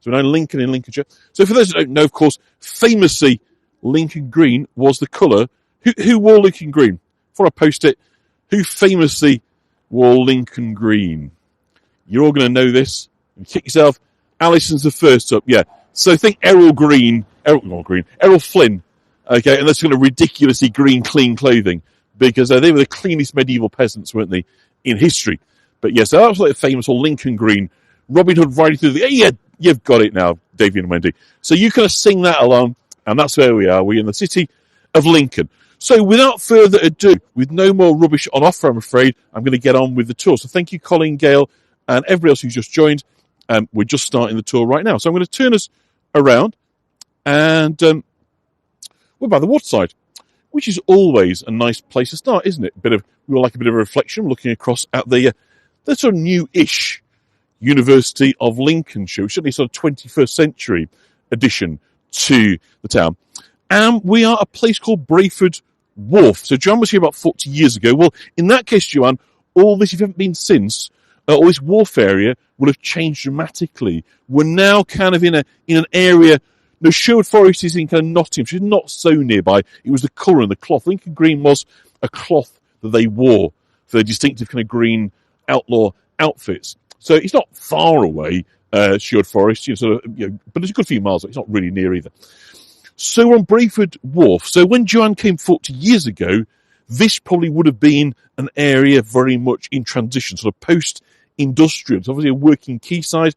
So we know Lincoln in Lincolnshire. So for those that don't know, of course, famously, Lincoln Green was the colour. Who wore Lincoln Green? Before I post it, who famously wore Lincoln Green? You're all going to know this. You kick yourself. Alison's the first up, yeah. So think Errol Flynn, okay, and that's kind of ridiculously green, clean clothing, because they were the cleanest medieval peasants, weren't they, in history? But yes, yeah, so that was like a famous old Lincoln Green. Robin Hood riding through the... Yeah, you've got it now, Davey and Wendy. So you kind of sing that along, and that's where we are. We're in the city of Lincoln. So without further ado, with no more rubbish on offer, I'm afraid, I'm going to get on with the tour. So thank you, Colin, Gale, and everybody else who's just joined. We're just starting the tour right now. So I'm going to turn us around, and we're by the waterside, which is always a nice place to start, isn't it? We like a bit of a reflection, looking across at the sort of new-ish University of Lincolnshire, which is certainly sort of 21st century addition to the town. And we are a place called Brayford Wharf. So Joanne was here about 40 years ago. Well, in that case, Joanne, all this, if you haven't been since, all this wharf area will have changed dramatically. We're now kind of in an area. No, Sherwood Forest is in kind of Nottingham, which is not so nearby. It was the colour and the cloth. Lincoln Green was a cloth that they wore for their distinctive kind of green outlaw outfits. So it's not far away, Sherwood Forest, but it's a good few miles. It's not really near either. So we're on Brayford Wharf. So when Joanne came 40 years ago, this probably would have been an area very much in transition, sort of post-industrial. It's obviously a working quayside.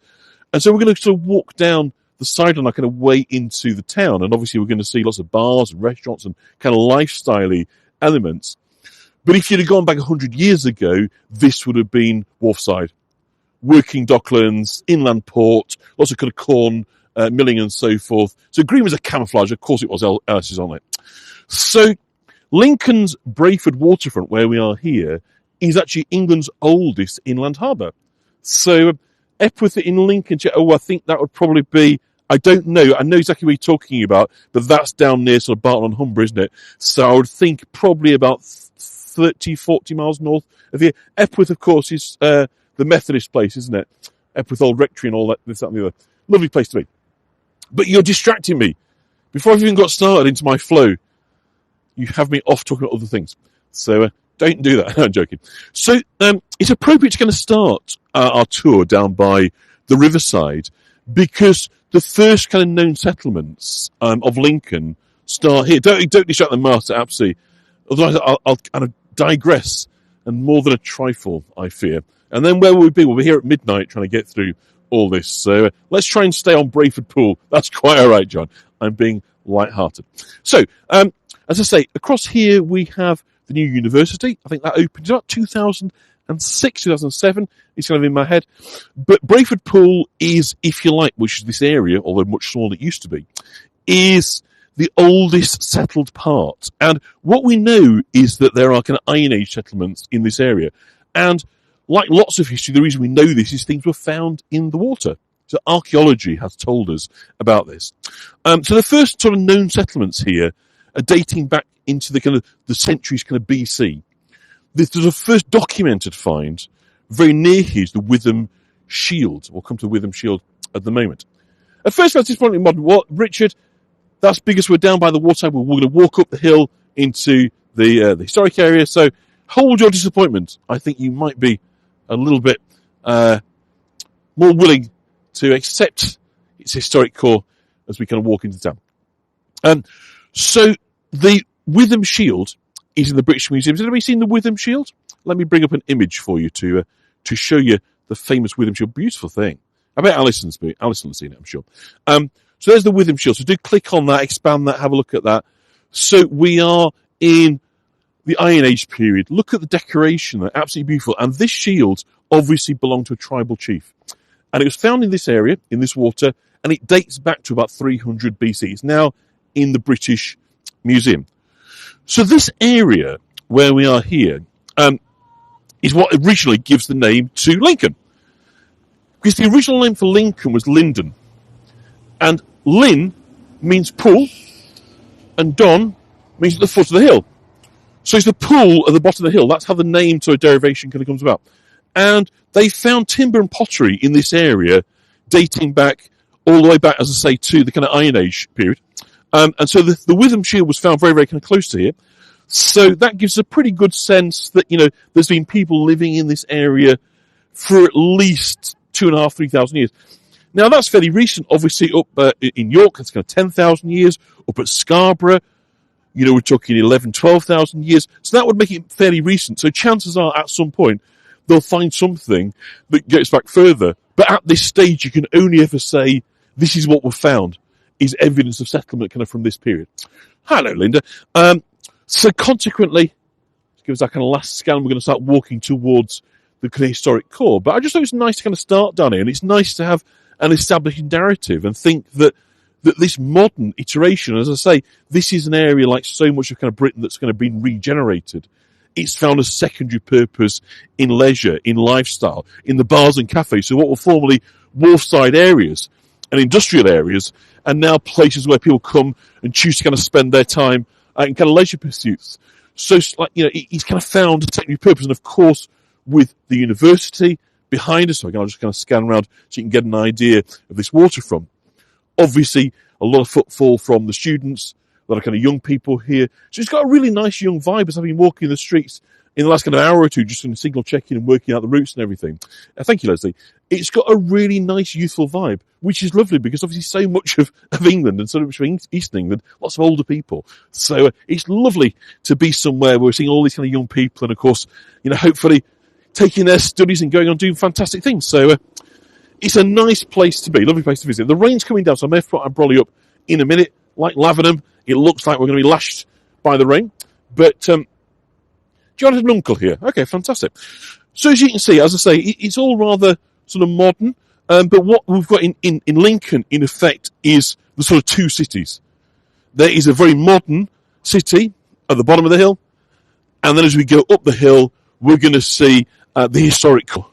And so we're going to sort of walk down the side on our kind of way into the town. And obviously we're going to see lots of bars and restaurants and kind of lifestyle-y elements. But if you'd have gone back 100 years ago, this would have been wharfside. Working docklands, inland port, lots of kind of corn, milling and so forth. So green was a camouflage. Of course it was, Alice is on it. So Lincoln's Brayford waterfront, where we are here, is actually England's oldest inland harbour. So Epworth in Lincolnshire, I think that would probably be, I don't know. I know exactly what you're talking about, but that's down near sort of Barton-on-Humber, isn't it? So I would think probably about 30, 40 miles north of here. Epworth, of course, is the Methodist place, isn't it? Epworth Old Rectory and all that, this, that and the other. Lovely place to be. But you're distracting me. Before I've even got started into my flow, you have me off talking about other things. So don't do that. I'm joking. So it's appropriate to kind of start our tour down by the riverside, because the first kind of known settlements of Lincoln start here. Don't distract the master, absolutely. Otherwise, I'll kind of digress, and more than a trifle, I fear. And then where will we be? We'll be here at midnight trying to get through all this. So let's try and stay on Brayford Pool. That's quite all right, John. I'm being light-hearted. So, as I say, across here we have the new university. I think that opened about 2006, 2007. It's kind of in my head. But Brayford Pool is, if you like, which is this area, although much smaller than it used to be, is the oldest settled part. And what we know is that there are kind of Iron Age settlements in this area. And like lots of history, the reason we know this is things were found in the water. So archaeology has told us about this. So the first sort of known settlements here are dating back into the kind of the centuries kind of BC. There's a first documented find very near here is the Witham Shield. We'll come to the Witham Shield at the moment. At first, that's disappointing in modern what, Richard? That's because we're down by the waterside. We're going to walk up the hill into the historic area. So hold your disappointment. I think you might be a little bit more willing to accept its historic core as we kind of walk into town. So the Witham Shield is in the British Museum. Has anybody seen the Witham Shield? Let me bring up an image for you to show you the famous Witham Shield. Beautiful thing. I bet Alison's seen it, I'm sure. So there's the Witham Shield. So do click on that, expand that, have a look at that. So we are in the Iron Age period. Look at the decoration. They're absolutely beautiful. And this shield obviously belonged to a tribal chief. And it was found in this area, in this water, and it dates back to about 300 BC. It's now in the British Museum. So this area where we are here is what originally gives the name to Lincoln. Because the original name for Lincoln was Linden. And Lyn means pool, and Don means at the foot of the hill. So it's the pool at the bottom of the hill. That's how the name to a derivation kind of comes about. And they found timber and pottery in this area dating back all the way back, as I say, to the kind of Iron Age period. And so the Witham Shield was found very, very kind of close to here. So that gives a pretty good sense that, there's been people living in this area for at least 2,500, 3,000 years. Now, that's fairly recent. Obviously, up in York, that's kind of 10,000 years. Up at Scarborough, we're talking 11,000, 12,000 years. So that would make it fairly recent. So chances are, at some point, they'll find something that gets back further. But at this stage, you can only ever say, this is what we've found, is evidence of settlement kind of from this period. Hello, Linda. So consequently, give us that kind of last scan, we're going to start walking towards the kind of historic core. But I just thought it was nice to kind of start down here, and it's nice to have an establishing narrative and think that this modern iteration, as I say, this is an area like so much of kind of Britain that's kind of been regenerated. It's found a secondary purpose in leisure, in lifestyle, in the bars and cafes. So what were formerly wharfside areas and industrial areas are now places where people come and choose to kind of spend their time in kind of leisure pursuits. So, he's kind of found a secondary purpose. And of course, with the university behind us, so I'll just kind of scan around so you can get an idea of this waterfront. Obviously, a lot of footfall from the students, a lot of kind of young people here. So it's got a really nice young vibe as I've been walking the streets in the last kind of hour or two, just in signal checking and working out the routes and everything. Thank you, Leslie. It's got a really nice youthful vibe, which is lovely because obviously so much of England and so much of Eastern England, lots of older people. So it's lovely to be somewhere where we're seeing all these kind of young people and, of course, hopefully taking their studies and going on doing fantastic things. So it's a nice place to be, lovely place to visit. The rain's coming down, so I may have to put our brolly up in a minute. Like Lavenham, it looks like we're going to be lashed by the rain. But John had an uncle here. Okay, fantastic. So as you can see, as I say, it's all rather sort of modern. But what we've got in Lincoln, in effect, is the sort of two cities. There is a very modern city at the bottom of the hill. And then as we go up the hill, we're going to see the historic core.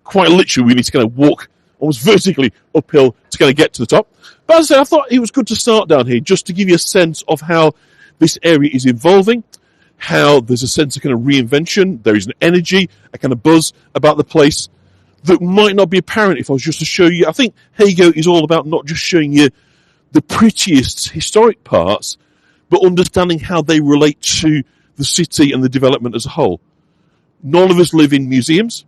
Quite literally, we need to kind of walk almost vertically uphill to kind of get to the top. But as I say, I thought it was good to start down here just to give you a sense of how this area is evolving, how there's a sense of kind of reinvention. There is an energy, a kind of buzz about the place that might not be apparent if I was just to show you. I think Hago is all about not just showing you the prettiest historic parts, but understanding how they relate to the city and the development as a whole. None of us live in museums,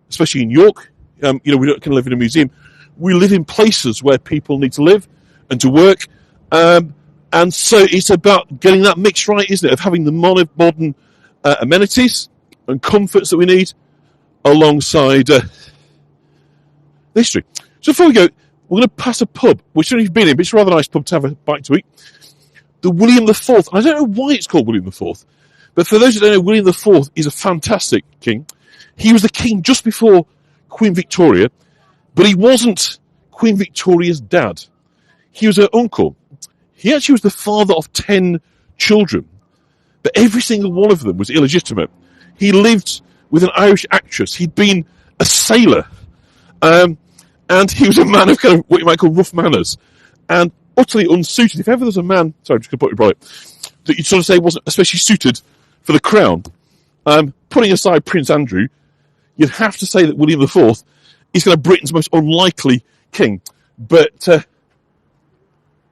especially in York. We don't kind of live in a museum. We live in places where people need to live and to work. And so it's about getting that mix right, isn't it, of having the modern amenities and comforts that we need alongside history. So before we go, we're going to pass a pub, which I don't know if you've been in, but it's a rather nice pub to have a bite to eat. The William IV. I don't know why it's called William IV, but for those who don't know, William IV is a fantastic king. He was the king just before Queen Victoria, but he wasn't Queen Victoria's dad. He was her uncle. He actually was the father of 10 children, but every single one of them was illegitimate. He lived with an Irish actress. He'd been a sailor, and he was a man of kind of what you might call rough manners, and utterly unsuited. If ever there's a man, sorry, I'm just going to put it right, that you'd sort of say wasn't especially suited for the crown, putting aside Prince Andrew, you'd have to say that William IV is kind of Britain's most unlikely king. But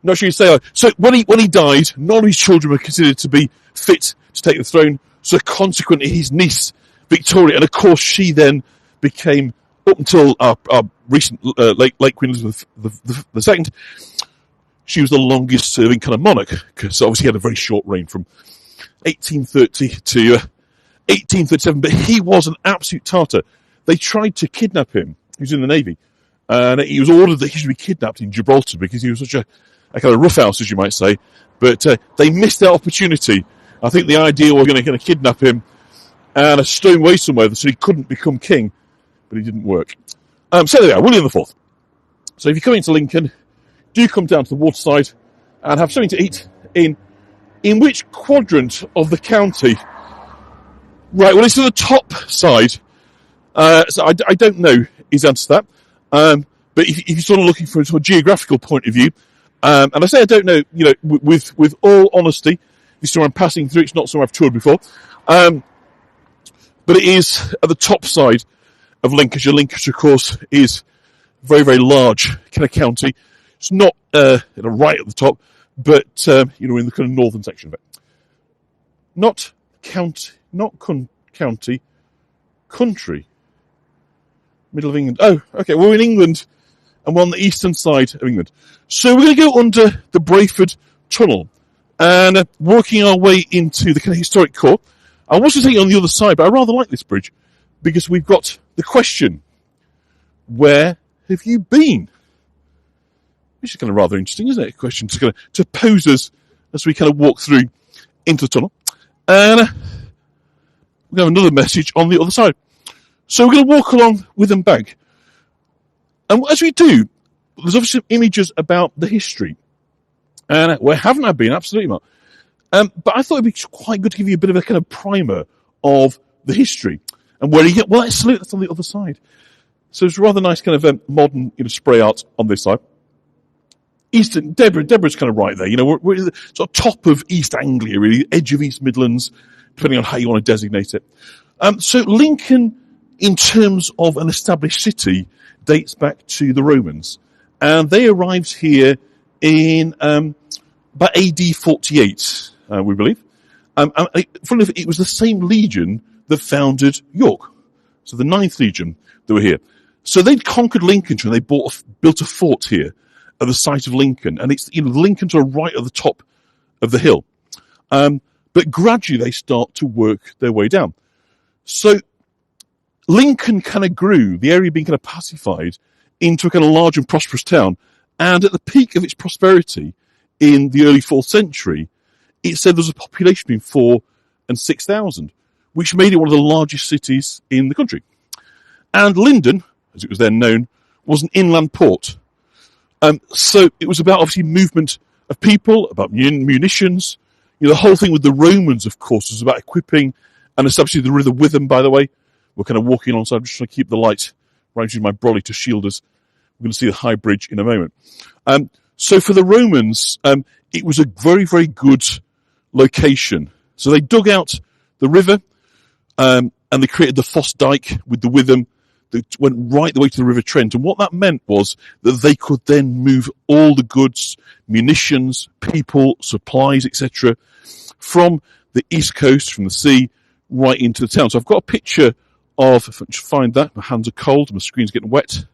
not sure you'd say. So when he died, none of his children were considered to be fit to take the throne. So consequently, his niece Victoria, and of course she then became, up until our recent late Queen Elizabeth II, she was the longest serving kind of monarch, because obviously he had a very short reign from 1830 to 1837. But he was an absolute tartar. They tried to kidnap him. He was in the Navy, and he was ordered that he should be kidnapped in Gibraltar because he was such a kind of roughhouse, as you might say. But they missed their opportunity. I think the idea was going to kidnap him and stow him away somewhere so he couldn't become king, but it didn't work. So there we are, William IV. So if you're coming to Lincoln, do come down to the waterside and have something to eat in which quadrant of the county? Right, well, it's to the top side. So I don't know his answer to that. But if you're sort of looking for a sort of geographical point of view, and I say I don't know, with all honesty, this is somewhere I'm passing through, it's not somewhere I've toured before. But it is at the top side of Lincolnshire. Lincolnshire, of course, is very, very large kind of county. It's not right at the top, but in the kind of northern section of it. Not county, county, country. Middle of England. Oh, okay, we're in England, and we're on the eastern side of England. So we're going to go under the Brayford Tunnel, and working our way into the kind of historic core. I was to take it on the other side, but I rather like this bridge, because we've got the question, where have you been? Which is kind of rather interesting, isn't it? A question to pose us as we kind of walk through into the tunnel. And we have another message on the other side. So we're going to walk along Witham Bank. And as we do, there's obviously some images about the history. And where haven't I been? Absolutely not. But I thought it'd be quite good to give you a bit of a kind of primer of the history. And where you get, well, that's on the other side. So it's rather nice kind of modern spray art on this side. Eastern, Deborah's kind of right there. We're at the sort of top of East Anglia, really, edge of East Midlands, depending on how you want to designate it. So Lincoln, in terms of an established city, dates back to the Romans. And they arrived here in about AD 48, we believe. Funnily enough, it was the same legion that founded York. So the 9th Legion that were here. So they'd conquered Lincolnshire and they built a fort here at the site of Lincoln. And it's Lincoln's are right at the top of the hill. But gradually they start to work their way down. So Lincoln kind of grew, the area being kind of pacified, into a kind of large and prosperous town. And at the peak of its prosperity in the early 4th century, it said there was a population between 4,000 and 6,000, which made it one of the largest cities in the country. And Lyndon, as it was then known, was an inland port. So it was about, obviously, movement of people, about munitions. The whole thing with the Romans, of course, was about equipping and establishing the River Witham, by the way. We're kind of walking alongside. I'm just trying to keep the light right using my brolly to shield us. We're going to see the High Bridge in a moment. So for the Romans, it was a very, very good location. So they dug out the river, and they created the Foss Dyke with the Witham that went right the way to the River Trent. And what that meant was that they could then move all the goods, munitions, people, supplies, etc., from the east coast, from the sea, right into the town. So I've got a picture of, if I can find that, my hands are cold, my screen's getting wet.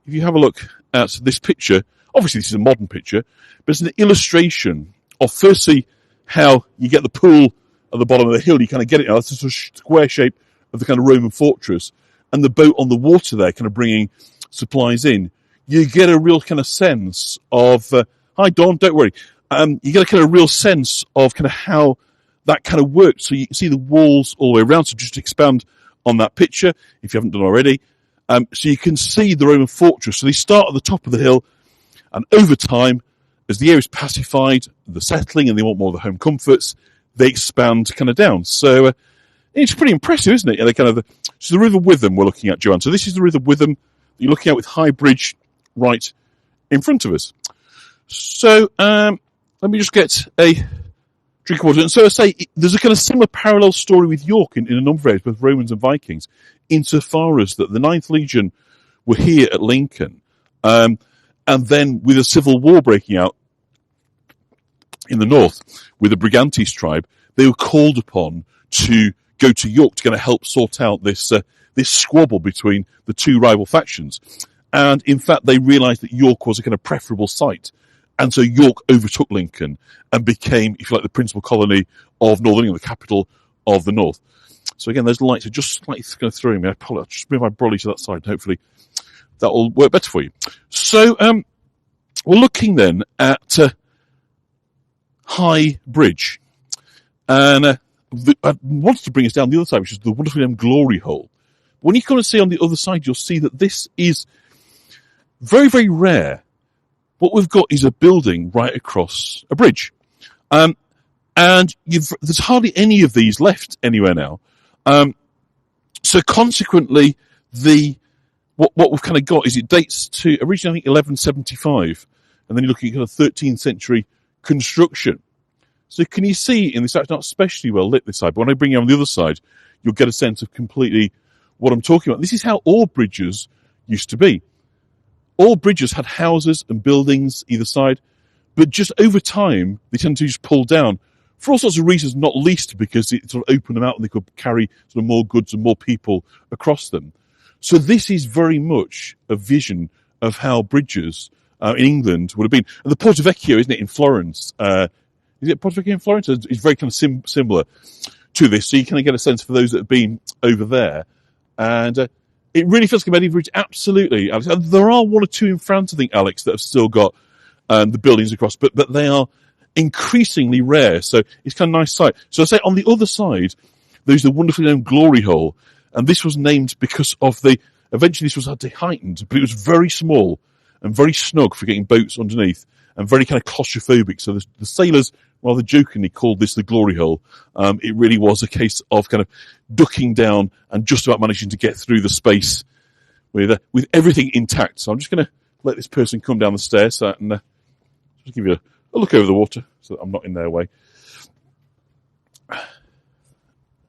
If you have a look at this picture, obviously this is a modern picture, but it's an illustration of, firstly, how you get the pool at the bottom of the hill. You kind of get it now. That's a sort of square shape of the kind of Roman fortress. And the boat on the water there kind of bringing supplies in. You get a real kind of sense of, hi Dawn, don't worry. You get a kind of real sense of kind of how that kind of works. So you can see the walls all the way around. So just to expand on that picture, if you haven't done already. So you can see the Roman fortress. So they start at the top of the hill, and over time, as the area is pacified, the settling, and they want more of the home comforts, they expand kind of down. So it's pretty impressive, isn't it? And they kind of, so the River Witham we're looking at, Joanne. So this is the River Witham that you're looking at with High Bridge right in front of us. So let me just get a drink of water. And so I say, there's a kind of similar parallel story with York in a number of areas, both Romans and Vikings, insofar as that the 9th Legion were here at Lincoln. And then with a civil war breaking out in the north with the Brigantes tribe, they were called upon to go to York to kind of help sort out this squabble between the two rival factions. And in fact, they realized that York was a kind of preferable site. And so York overtook Lincoln and became, if you like, the principal colony of Northern England, the capital of the north. So again, those lights are just slightly kind of throwing me. I'll just move my brolly to that side. Hopefully that will work better for you. So we're looking then at High Bridge. And I wanted to bring us down the other side, which is the wonderfully named Glory Hole. When you come and see on the other side, you'll see that this is very, very rare. What we've got is a building right across a bridge. And there's hardly any of these left anywhere now. So consequently, what we've kind of got is it dates to originally, I think, 1175. And then you're looking at kind of 13th century construction. So can you see in this, it's not especially well lit this side, but when I bring you on the other side, you'll get a sense of completely what I'm talking about. This is how all bridges used to be. all bridges had houses and buildings either side, but just over time, they tend to just pull down for all sorts of reasons, not least because it sort of opened them out and they could carry sort of more goods and more people across them. So this is very much a vision of how bridges in England would have been. And the Porto Vecchio, isn't it, in Florence? Is it Porto Vecchio in Florence? It's very kind of similar to this. So you kind of get a sense for those that have been over there. And it really feels like a medieval bridge, absolutely. Alex. There are one or two in France, I think, Alex, that have still got the buildings across, but they are increasingly rare. So it's kind of a nice sight. So I say on the other side, there's the wonderfully known Glory Hole. And this was named because of eventually this was heightened, but it was very small and very snug for getting boats underneath and very kind of claustrophobic. So the sailors rather jokingly called this the Glory Hole. It really was a case of kind of ducking down and just about managing to get through the space with everything intact. So I'm just going to let this person come down the stairs and just give you a look over the water so that I'm not in their way.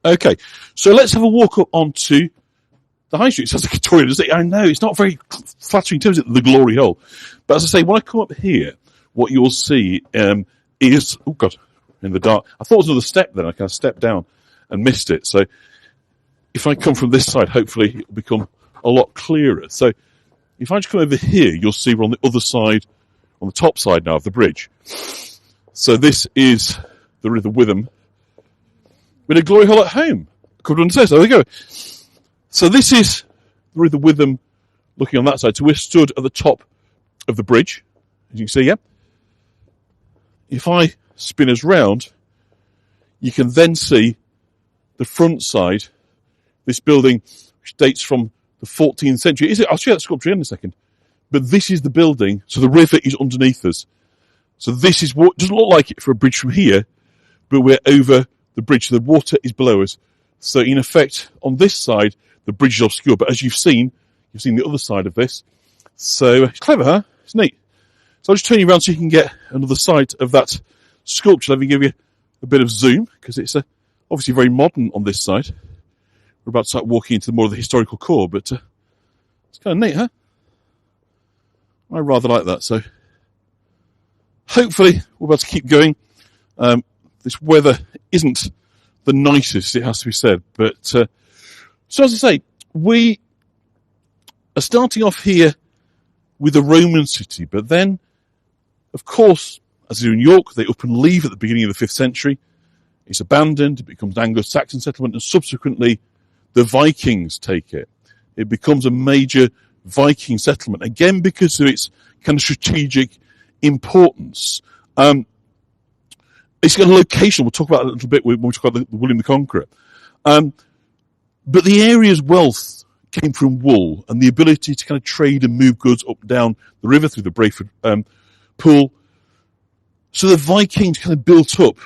Okay, so let's have a walk up onto the high street. It sounds like a Victorian, doesn't it? I know, it's not very flattering in terms of the Glory Hole. But as I say, when I come up here, what you'll see is, oh God, in the dark. I thought it was another step then. I kind of stepped down and missed it. So if I come from this side, hopefully it'll become a lot clearer. So if I just come over here, you'll see we're on the other side, on the top side now of the bridge. So this is the River Witham with a Glory Hole at home. Could understand. So there we go. So this is the River Witham looking on that side. So we're stood at the top of the bridge, as you can see, yeah. If I spin us round, you can then see the front side, this building, which dates from the 14th century. I'll show you that sculpture in a second. But this is the building, so the river is underneath us. So this is what doesn't look like it for a bridge from here, but we're over the bridge. The water is below us. So in effect, on this side, the bridge is obscure. But as you've seen the other side of this. So it's clever, huh? It's neat. So I'll just turn you around so you can get another sight of that sculpture. Let me give you a bit of zoom, because it's obviously very modern on this side. We're about to start walking into more of the historical core, but it's kind of neat, huh? I rather like that. So hopefully we're about to keep going. This weather isn't the nicest, it has to be said. But so as I say, we are starting off here with a Roman city, but then, of course, as in York, they up and leave at the beginning of the 5th century. It's abandoned, it becomes an Anglo-Saxon settlement, and subsequently the Vikings take it. It becomes a major Viking settlement, again because of its kind of strategic importance. It's got a location, we'll talk about it a little bit when we talk about the William the Conqueror. But the area's wealth came from wool and the ability to kind of trade and move goods up and down the river through the Brayford Pool. So the Vikings kind of built up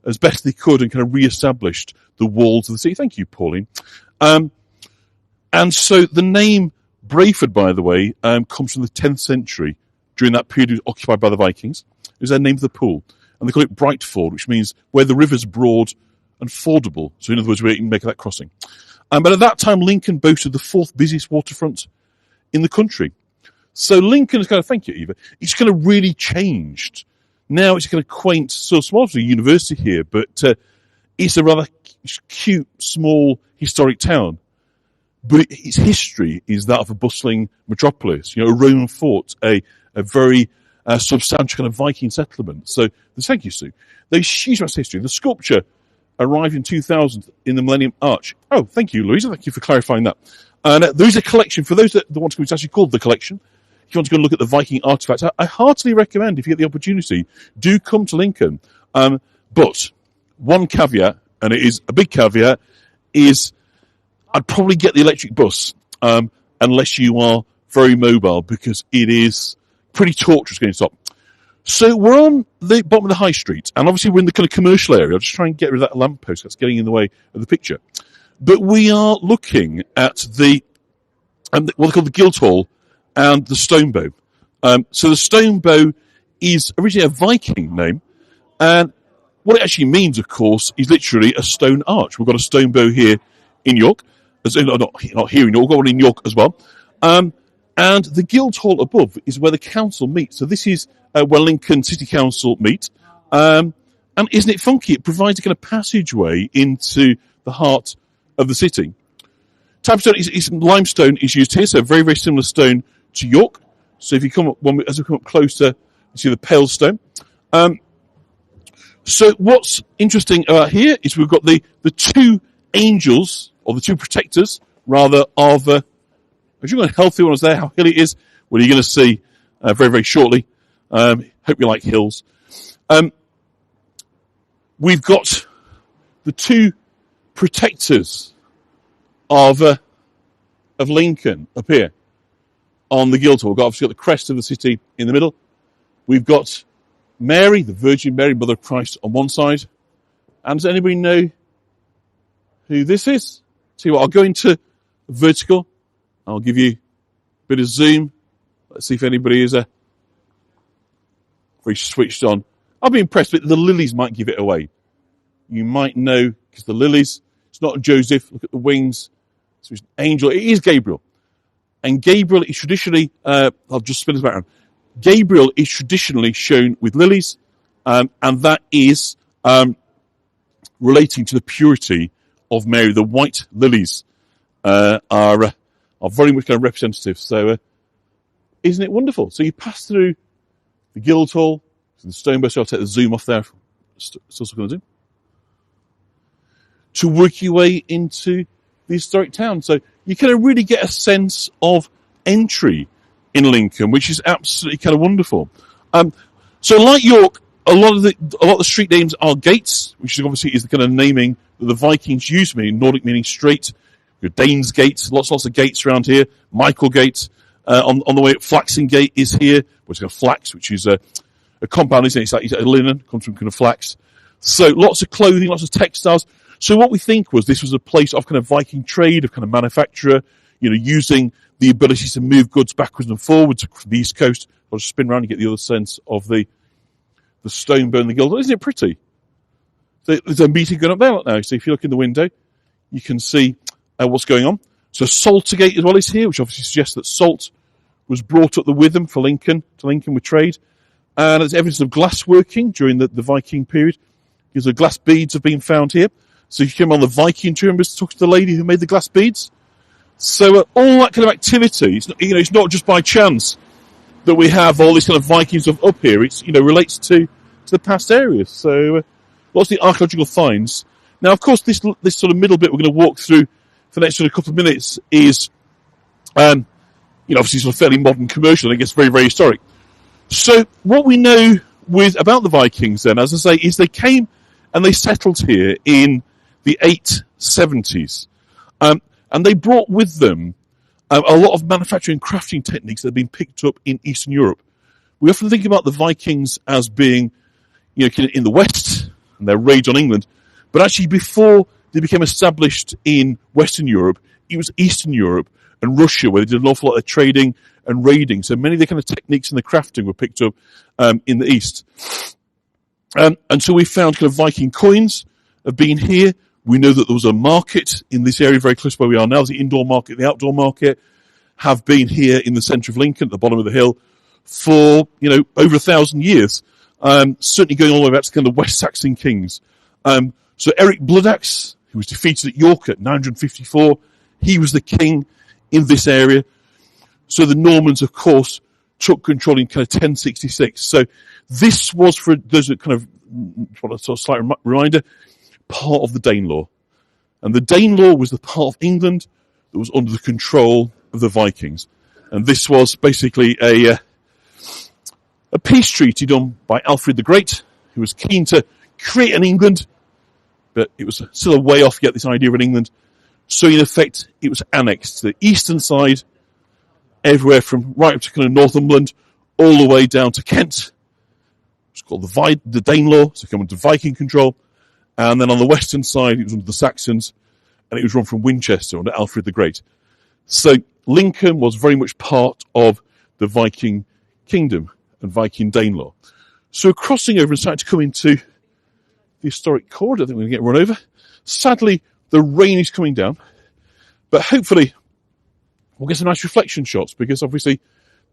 as best they could and kind of re-established the walls of the city. Thank you, Pauline. And so the name Brayford, by the way, comes from the 10th century. During that period, it was occupied by the Vikings. It was their name for the pool. And they call it Brightford, which means where the river's broad and fordable. So in other words, where you can make that crossing. But at that time, Lincoln boasted the 4th busiest waterfront in the country. So Lincoln has kind of, thank you, Eva, it's kind of really changed. Now it's kind of quaint, so small, it's a university here, but it's a rather cute, small, historic town. But its history is that of a bustling metropolis, a Roman fort, a very substantial kind of Viking settlement. So, thank you, Sue. There's huge amounts of history. The sculpture arrived in 2000 in the Millennium Arch. Oh, thank you, Louisa. Thank you for clarifying that. And there is a collection, for those that want to go, it's actually called The Collection. If you want to go and look at the Viking artifacts, I heartily recommend, if you get the opportunity, do come to Lincoln. But one caveat, and it is a big caveat, is I'd probably get the electric bus unless you are very mobile, because it is pretty torturous getting to stop. So we're on the bottom of the high street, and obviously we're in the kind of commercial area. I'll just try and get rid of that lamppost that's getting in the way of the picture. But we are looking at what they call the Guildhall and the Stone Bow. So the Stone Bow is originally a Viking name, and what it actually means, of course, is literally a stone arch. We've got a Stone Bow here in York. Not here in York, we've got one in York as well. And the Guildhall above is where the council meets. So this is where Lincoln City Council meet. And isn't it funky? It provides a kind of passageway into the heart of the city. Type of stone is limestone is used here, so very, very similar stone to York. So if you come up, as we come up closer, you see the pale stone. So what's interesting about here is we've got the two angels, or the two protectors, rather, of... if you've got a healthy one there, how hilly it is, well, you're going to see very, very shortly. Hope you like hills. We've got the two protectors of Lincoln up here on the Guildhall. We've obviously got the crest of the city in the middle. We've got Mary, the Virgin Mary, Mother of Christ, on one side. And does anybody know who this is? Tell you what, I'll go into vertical. I'll give you a bit of zoom. Let's see if anybody is very switched on. I'll be impressed, but the lilies might give it away. You might know, because the lilies, it's not Joseph. Look at the wings. So it's an angel. It is Gabriel. And Gabriel is traditionally, I'll just spin this back around. Gabriel is traditionally shown with lilies, and that is relating to the purity of Mary. The white lilies are very much kind of representative. So isn't it wonderful? So you pass through the Guildhall, the stone bus. I'll take the zoom off there. It's also going to zoom. To work your way into the historic town. So you kind of really get a sense of entry in Lincoln, which is absolutely kind of wonderful. So like York, a lot of the street names are gates, which obviously is the kind of naming that the Vikings used, meaning Nordic, meaning straight. Your Danes Gate, lots of gates around here. Michael Gate, on the way up, Flaxen Gate is here, which is kind of flax, which is a compound, isn't it? It's like linen, comes from kind of flax. So lots of clothing, lots of textiles. So what we think was this was a place of kind of Viking trade, of kind of manufacture, using the ability to move goods backwards and forwards from the East Coast. I'll just spin around and get the other sense of the stone burn, the Guildhall. Isn't it pretty? There's a meeting going up there now. So if you look in the window, you can see what's going on. So Saltergate as well is here, which obviously suggests that salt was brought up the Witham for Lincoln, to Lincoln with trade. And there's evidence of glass working during the Viking period, because the glass beads have been found here. So if you come on the Viking tour, remember to talk to the lady who made the glass beads? So all that kind of activity, it's not just by chance that we have all this kind of Viking stuff up here. It's relates to the past areas. So lots of the archaeological finds. Now, of course, this sort of middle bit we're going to walk through for the next sort of couple of minutes is, obviously sort of fairly modern commercial, and it gets very, very historic. So what we know about the Vikings then, as I say, is they came and they settled here in the 870s. And they brought with them a lot of manufacturing crafting techniques that had been picked up in Eastern Europe. We often think about the Vikings as being, in the West, and their raids on England. But actually, before they became established in Western Europe, it was Eastern Europe and Russia where they did an awful lot of trading and raiding. So many of the kind of techniques in the crafting were picked up in the East. And so we found kind of Viking coins have been here. We know that there was a market in this area very close where we are now. The indoor market, the outdoor market have been here in the centre of Lincoln, at the bottom of the hill, for, over 1,000 years. Certainly going all the way back to kind of West Saxon kings. So Eric Bloodaxe, who was defeated at York at 954, he was the king in this area. So the Normans, of course, took control in kind of 1066. So this was, for those that kind of want a sort of slight reminder, part of the Danelaw. And the Danelaw was the part of England that was under the control of the Vikings. And this was basically a peace treaty done by Alfred the Great, who was keen to create an England, but it was still a way off to get this idea of an England. So in effect, it was annexed to the eastern side, everywhere from right up to kind of Northumberland, all the way down to Kent. It's called the Danelaw, so come under Viking control. And then on the western side, it was under the Saxons, and it was run from Winchester under Alfred the Great. So Lincoln was very much part of the Viking kingdom and Viking Danelaw. So we're crossing over and starting to come into the historic corridor. I think we're going to get run over. Sadly, the rain is coming down, but hopefully We'll get some nice reflection shots because obviously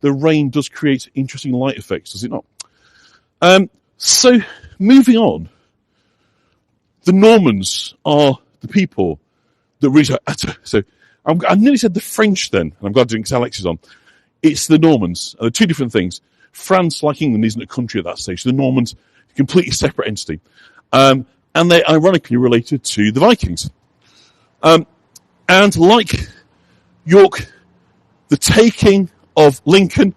the rain does create interesting light effects, does it not? So moving on, the Normans are the people that really. So I nearly said the French then, and I'm glad because Alex is on. It's the Normans. They're two different things. France, like England, isn't a country at that stage. So the Normans, a completely separate entity, and they're ironically related to the Vikings. And like York, the taking of Lincoln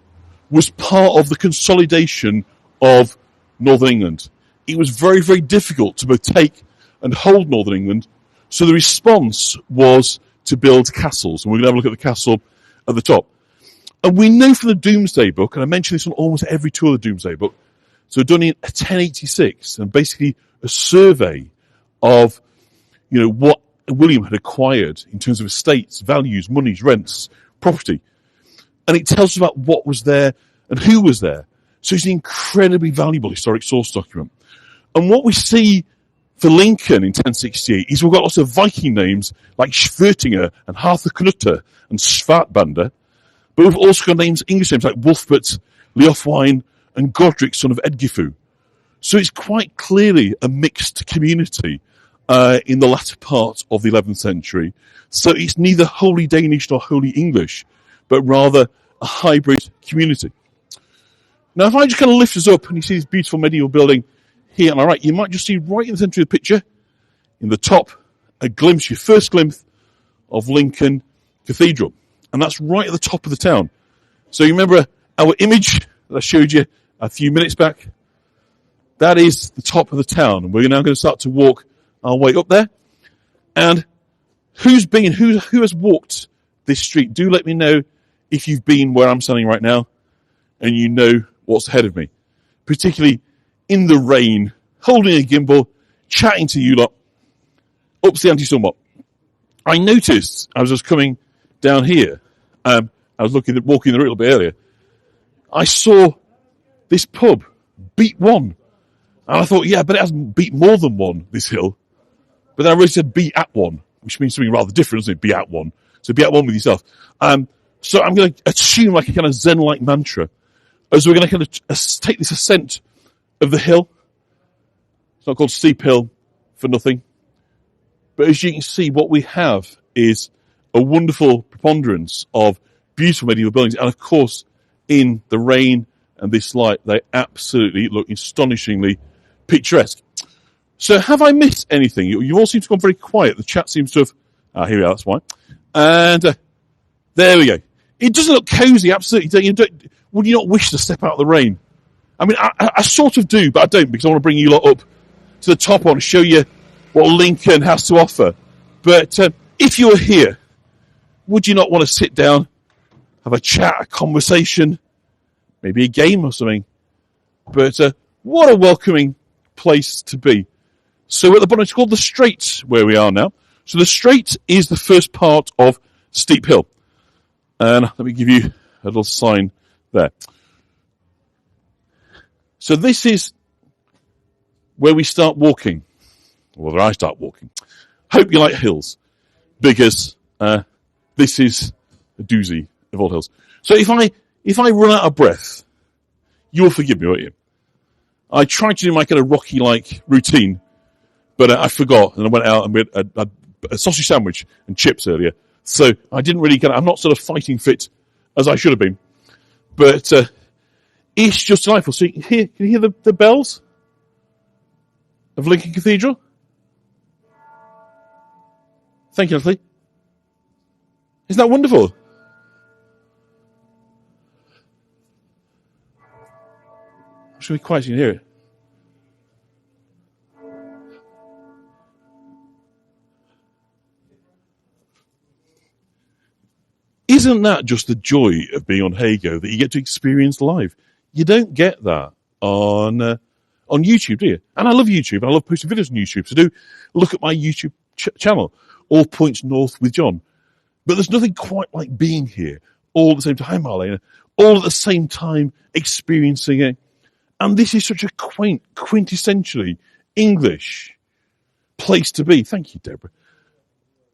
was part of the consolidation of Northern England. It was very, very difficult to both take and hold Northern England, so the response was to build castles. And we're going to have a look at the castle at the top. And we know from the Domesday Book, and I mention this on almost every tour of the Domesday Book, so done in 1086, and basically a survey of, what William had acquired in terms of estates, values, monies, rents, property. And it tells us about what was there and who was there. So it's an incredibly valuable historic source document. And what we see for Lincoln in 1068 is we've got lots of Viking names like Schwertinger and Harthacnutta and Svartbander, but we've also got names, English names like Wulfbert, Leofwine, and Godric, son of Edgifu. So it's quite clearly a mixed community in the latter part of the 11th century. So it's neither wholly Danish nor wholly English, but rather a hybrid community. Now, if I just kind of lift us up and you see this beautiful medieval building here on our right, you might just see right in the centre of the picture, in the top, your first glimpse of Lincoln Cathedral. And that's right at the top of the town. So you remember our image that I showed you a few minutes back? That is the top of the town. And we're now going to start to walk our way up there. And who has walked this street? Do let me know if you've been where I'm standing right now and you know what's ahead of me. Particularly in the rain, holding a gimbal, chatting to you lot, ups the ante somewhat. I noticed, I was just coming down here, I was walking the route a little bit earlier, I saw this pub, Beat One. And I thought, yeah, but it hasn't beat more than one, this hill. But then I really said be at one, which means something rather different, doesn't it? Be at one. So be at one with yourself. So I'm going to assume like a kind of Zen-like mantra, as we're going to kind of take this ascent of the hill. It's not called Steep Hill for nothing. But as you can see, what we have is a wonderful preponderance of beautiful medieval buildings. And of course, in the rain and this light, they absolutely look astonishingly picturesque. So have I missed anything? You all seem to have gone very quiet. The chat seems to have... here we are, that's why. And there we go. It doesn't look cosy, absolutely. Would you not wish to step out of the rain? I mean, I sort of do, but I don't, because I want to bring you lot up to the top. I want to show you what Lincoln has to offer. But if you were here, would you not want to sit down, have a chat, a conversation, maybe a game or something? But what a welcoming place to be. So at the bottom, it's called the Strait, where we are now. So the Strait is the first part of Steep Hill. And let me give you a little sign there. So this is where we start walking. Or where I start walking. Hope you like hills, because this is a doozy of all hills. So if I run out of breath, you'll forgive me, won't you? I tried to do my kind of Rocky-like routine, but I forgot, and I went out and made a sausage sandwich and chips earlier. So I didn't really I'm not sort of fighting fit as I should have been. But it's just delightful. So can you hear the bells of Lincoln Cathedral? Thank you, Natalie. Isn't that wonderful? I'm sure be quiet so you can hear it. Isn't that just the joy of being on Hago, that you get to experience live? You don't get that on YouTube, do you? And I love YouTube, and I love posting videos on YouTube. So do look at my YouTube channel, All Points North with John. But there's nothing quite like being here, all at the same time, Marlena, all at the same time experiencing it. And this is such a quaint, quintessentially English place to be. Thank you, Deborah.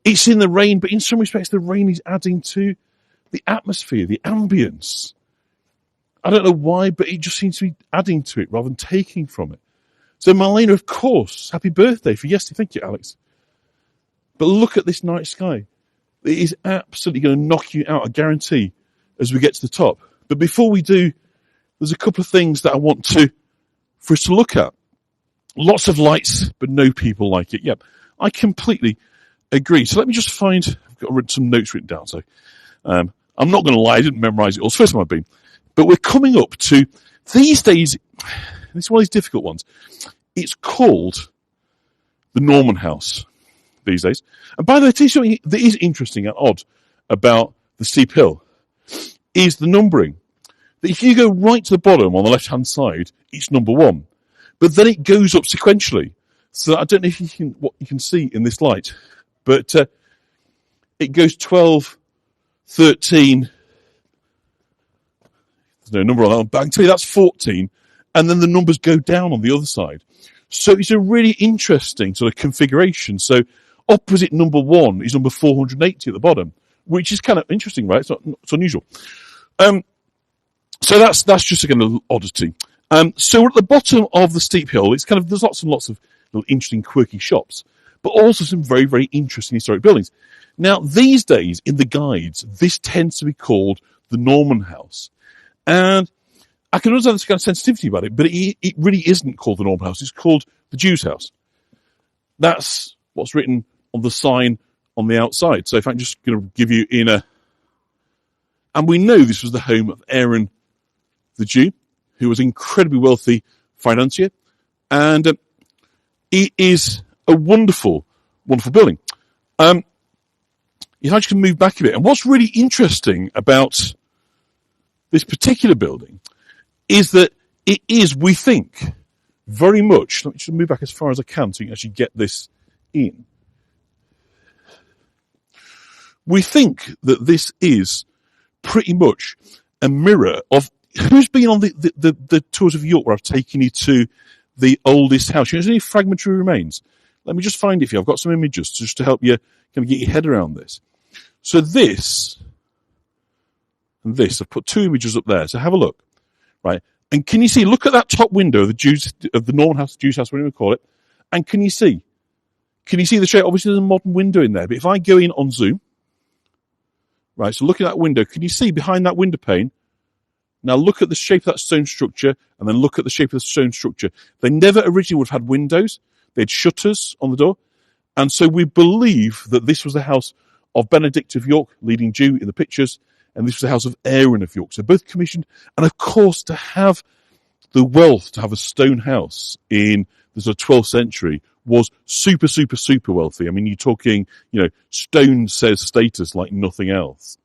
It's in the rain, but in some respects, the rain is adding to the atmosphere, the ambience. I don't know why, but it just seems to be adding to it rather than taking from it. So Marlena, of course, happy birthday for yesterday. Thank you, Alex. But look at this night sky. It is absolutely going to knock you out, I guarantee, as we get to the top. But before we do, there's a couple of things that I want for us to look at. Lots of lights, but no people like it. Yep, I completely agree. So let me just find, I've got some notes written down. So I'm not going to lie, I didn't memorize it all. It's the first time I've been. But we're coming up to, these days, it's one of these difficult ones. It's called the Norman House these days. And by the way, I'll tell you something that is interesting and odd about the steep hill is the numbering. That if you go right to the bottom on the left-hand side, it's number 1. But then it goes up sequentially. So I don't know if what you can see in this light, but it goes 12, 13. There's no number on that one, but I can tell you that's 14. And then the numbers go down on the other side. So it's a really interesting sort of configuration. So opposite number 1 is number 480 at the bottom, which is kind of interesting, right? It's unusual. So that's just a kind of oddity. So we're at the bottom of the steep hill. It's kind of, there's lots and lots of little interesting, quirky shops, but also some very, very interesting historic buildings. Now, these days in the guides, this tends to be called the Norman House. And I can understand this kind of sensitivity about it, but it really isn't called the Norman House. It's called the Jews' House. That's what's written on the sign on the outside. So if I'm just going to give you and we know this was the home of Aaron the Jew, who was an incredibly wealthy financier. And it is a wonderful, wonderful building. If I just can move back a bit. And what's really interesting about this particular building is that it is, we think, very much, let me just move back as far as I can so you can actually get this in. We think that this is pretty much a mirror of who's been on the tours of York where I've taken you to the oldest house. You know, there's any fragmentary remains. Let me just find it for you. I've got some images just to help you kind of get your head around this. So this and this, I've put 2 images up there. So have a look, right? And can you see, look at that top window of the Norman House, Jews' House, whatever you call it. And can you see the shape? Obviously there's a modern window in there, but if I go in on zoom, right, so look at that window. Can you see behind that window pane? Now look at the shape of that stone structure and then look at the shape of the stone structure. They never originally would have had windows. They had shutters on the door. And so we believe that this was the house of Benedict of York, leading Jew in the pictures, and this was the house of Aaron of York. So both commissioned. And of course, to have the wealth to have a stone house in the sort of 12th century was super, super, super wealthy. I mean, you're talking, stone says status like nothing else.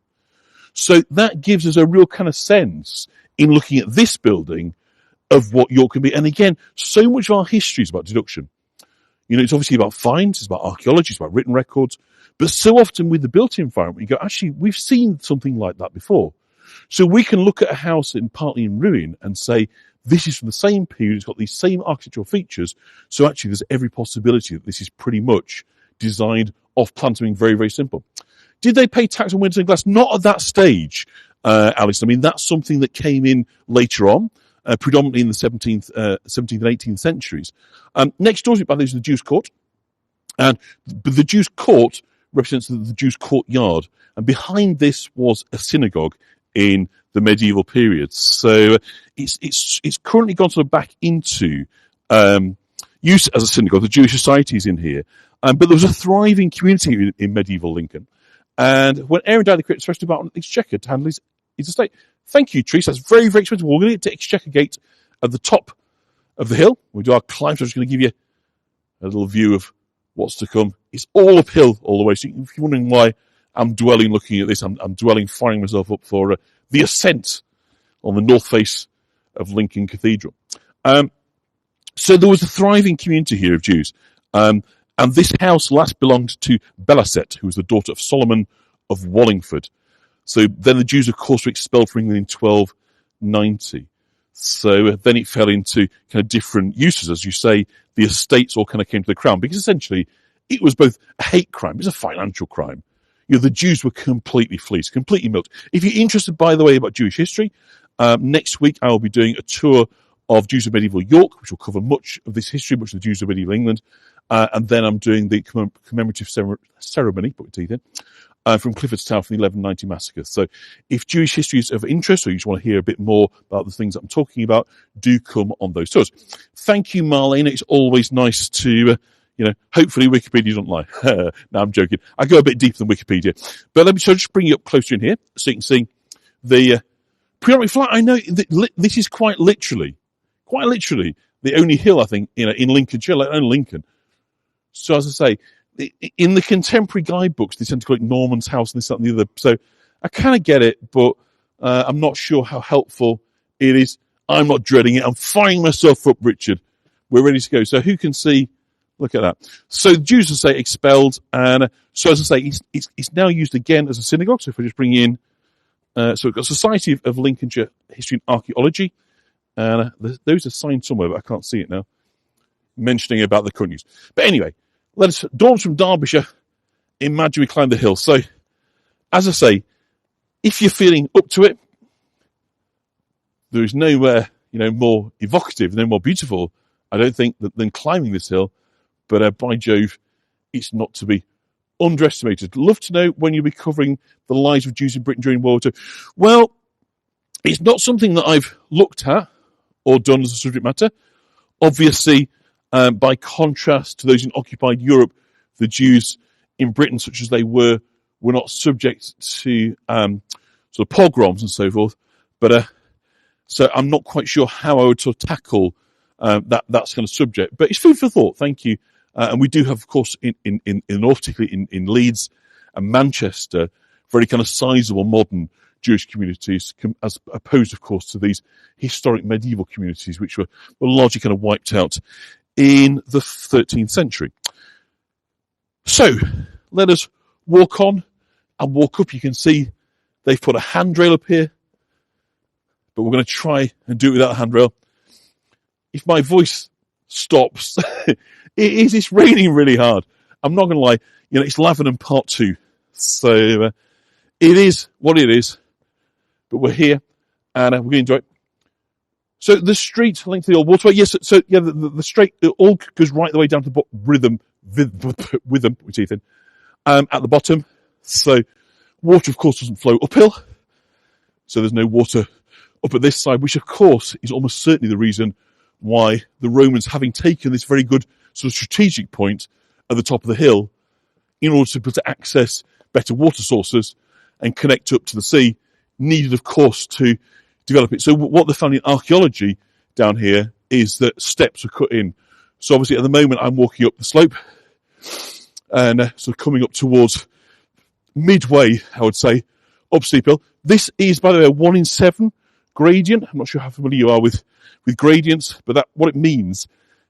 So that gives us a real kind of sense in looking at this building of what York can be. And again, so much of our history is about deduction. It's obviously about finds, it's about archaeology, it's about written records. But so often with the built environment, you go, actually, we've seen something like that before. So we can look at a house partly in ruin and say, this is from the same period, it's got these same architectural features. So actually, there's every possibility that this is pretty much designed off plan, something very, very simple. Did they pay tax on windows and glass? Not at that stage, Alice. I mean, that's something that came in later on, predominantly in the 17th and 18th centuries. Next door to it, by the way, is the Jews' Court. And the Jews' Court represents the Jews' courtyard. And behind this was a synagogue in the medieval period. So it's currently gone sort of back into use as a synagogue. The Jewish Society is in here. But there was a thriving community in medieval Lincoln. And when Aaron died, they created a special department at Exchequer to handle his estate. Thank you, Trees. That's very, very expensive. We're going to get to Exchequer Gate at the top of the hill. We do our climb, so I'm just going to give you a little view of what's to come. It's all uphill all the way. So if you're wondering why I'm dwelling looking at this, I'm dwelling, firing myself up for the ascent on the north face of Lincoln Cathedral. So there was a thriving community here of Jews. And this house last belonged to Bellaset, who was the daughter of Solomon of Wallingford. So then the Jews, of course, were expelled from England in 1290. So then it fell into kind of different uses. As you say, the estates all kind of came to the crown because essentially it was both a hate crime, it was a financial crime. the Jews were completely fleeced, completely milked. If you're interested, by the way, about Jewish history, next week I will be doing a tour of Jews of medieval York, which will cover much of this history, much of the Jews of medieval England. And then I'm doing the commemorative ceremony, put your teeth in, from Cliffordstown from the 1190 massacre. So if Jewish history is of interest, or you just want to hear a bit more about the things that I'm talking about, do come on those tours. Thank you, Marlene. It's always nice to, hopefully Wikipedia doesn't lie. No, I'm joking. I go a bit deeper than Wikipedia. But let me just bring you up closer in here so you can see the predominantly flat. I know this is quite literally the only hill, I think, in Lincolnshire, let alone Lincoln. So as I say, in the contemporary guidebooks, they tend to call it Norman's house and this, that, and the other. So I kind of get it, but I'm not sure how helpful it is. I'm not dreading it. I'm firing myself up, Richard. We're ready to go. So who can see? Look at that. So the Jews, as I say, expelled. And so as I say, it's now used again as a synagogue. So if I just bring in, so we've got Society of Lincolnshire History and Archaeology. And those are signed somewhere, but I can't see it now, mentioning about the current use. But anyway, Dawn's from Derbyshire. Imagine we climb the hill. So, as I say, if you're feeling up to it, there is nowhere, more evocative, no more beautiful, I don't think, than climbing this hill. But by Jove, it's not to be underestimated. Love to know when you'll be covering the lives of Jews in Britain during World War II. Well, it's not something that I've looked at or done as a subject matter. Obviously, by contrast to those in occupied Europe, the Jews in Britain, such as they were not subject to sort of pogroms and so forth. But so I'm not quite sure how I would sort of tackle that kind of subject. But it's food for thought. Thank you. And we do have, of course, in North, particularly in Leeds and Manchester, very kind of sizable modern Jewish communities, as opposed, of course, to these historic medieval communities, which were largely kind of wiped out in the 13th century. So let us walk on and walk up. You can see they've put a handrail up here, but we're going to try and do it without a handrail. If my voice stops, it's raining really hard. I'm not going to lie. It's Lavenham Part 2. So it is what it is. But we're here, and we're going to enjoy it. So the street linked to the old waterway, yes. So yeah, the straight, it all goes right the way down to the rhythm, with teeth in, at the bottom. So water, of course, doesn't flow uphill. So there's no water up at this side, which of course is almost certainly the reason why the Romans, having taken this very good sort of strategic point at the top of the hill, in order to be able to access better water sources and connect up to the sea, needed, of course, to develop it. So what they found in archaeology down here is that steps were cut in. So obviously at the moment I'm walking up the slope and sort of coming up towards midway, I would say, up steep hill. This is, by the way, a 1 in 7 gradient. I'm not sure how familiar you are with gradients, but what it means,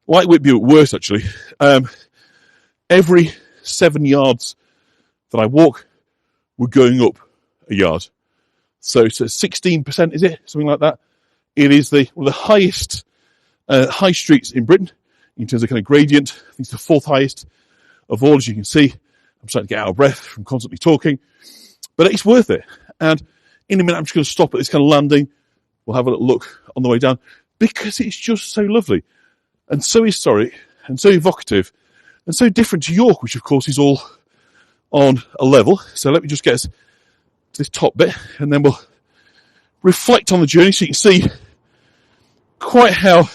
like Whitby, but worse actually, every 7 yards that I walk, we're going up a yard. So 16%, is it? Something like that. It is one of the highest high streets in Britain in terms of kind of gradient. I think it's the 4th highest of all, as you can see. I'm starting to get out of breath from constantly talking. But it's worth it. And in a minute, I'm just going to stop at this kind of landing. We'll have a little look on the way down because it's just so lovely and so historic and so evocative and so different to York, which, of course, is all on a level. So let me just get us to this top bit and then we'll reflect on the journey so you can see quite how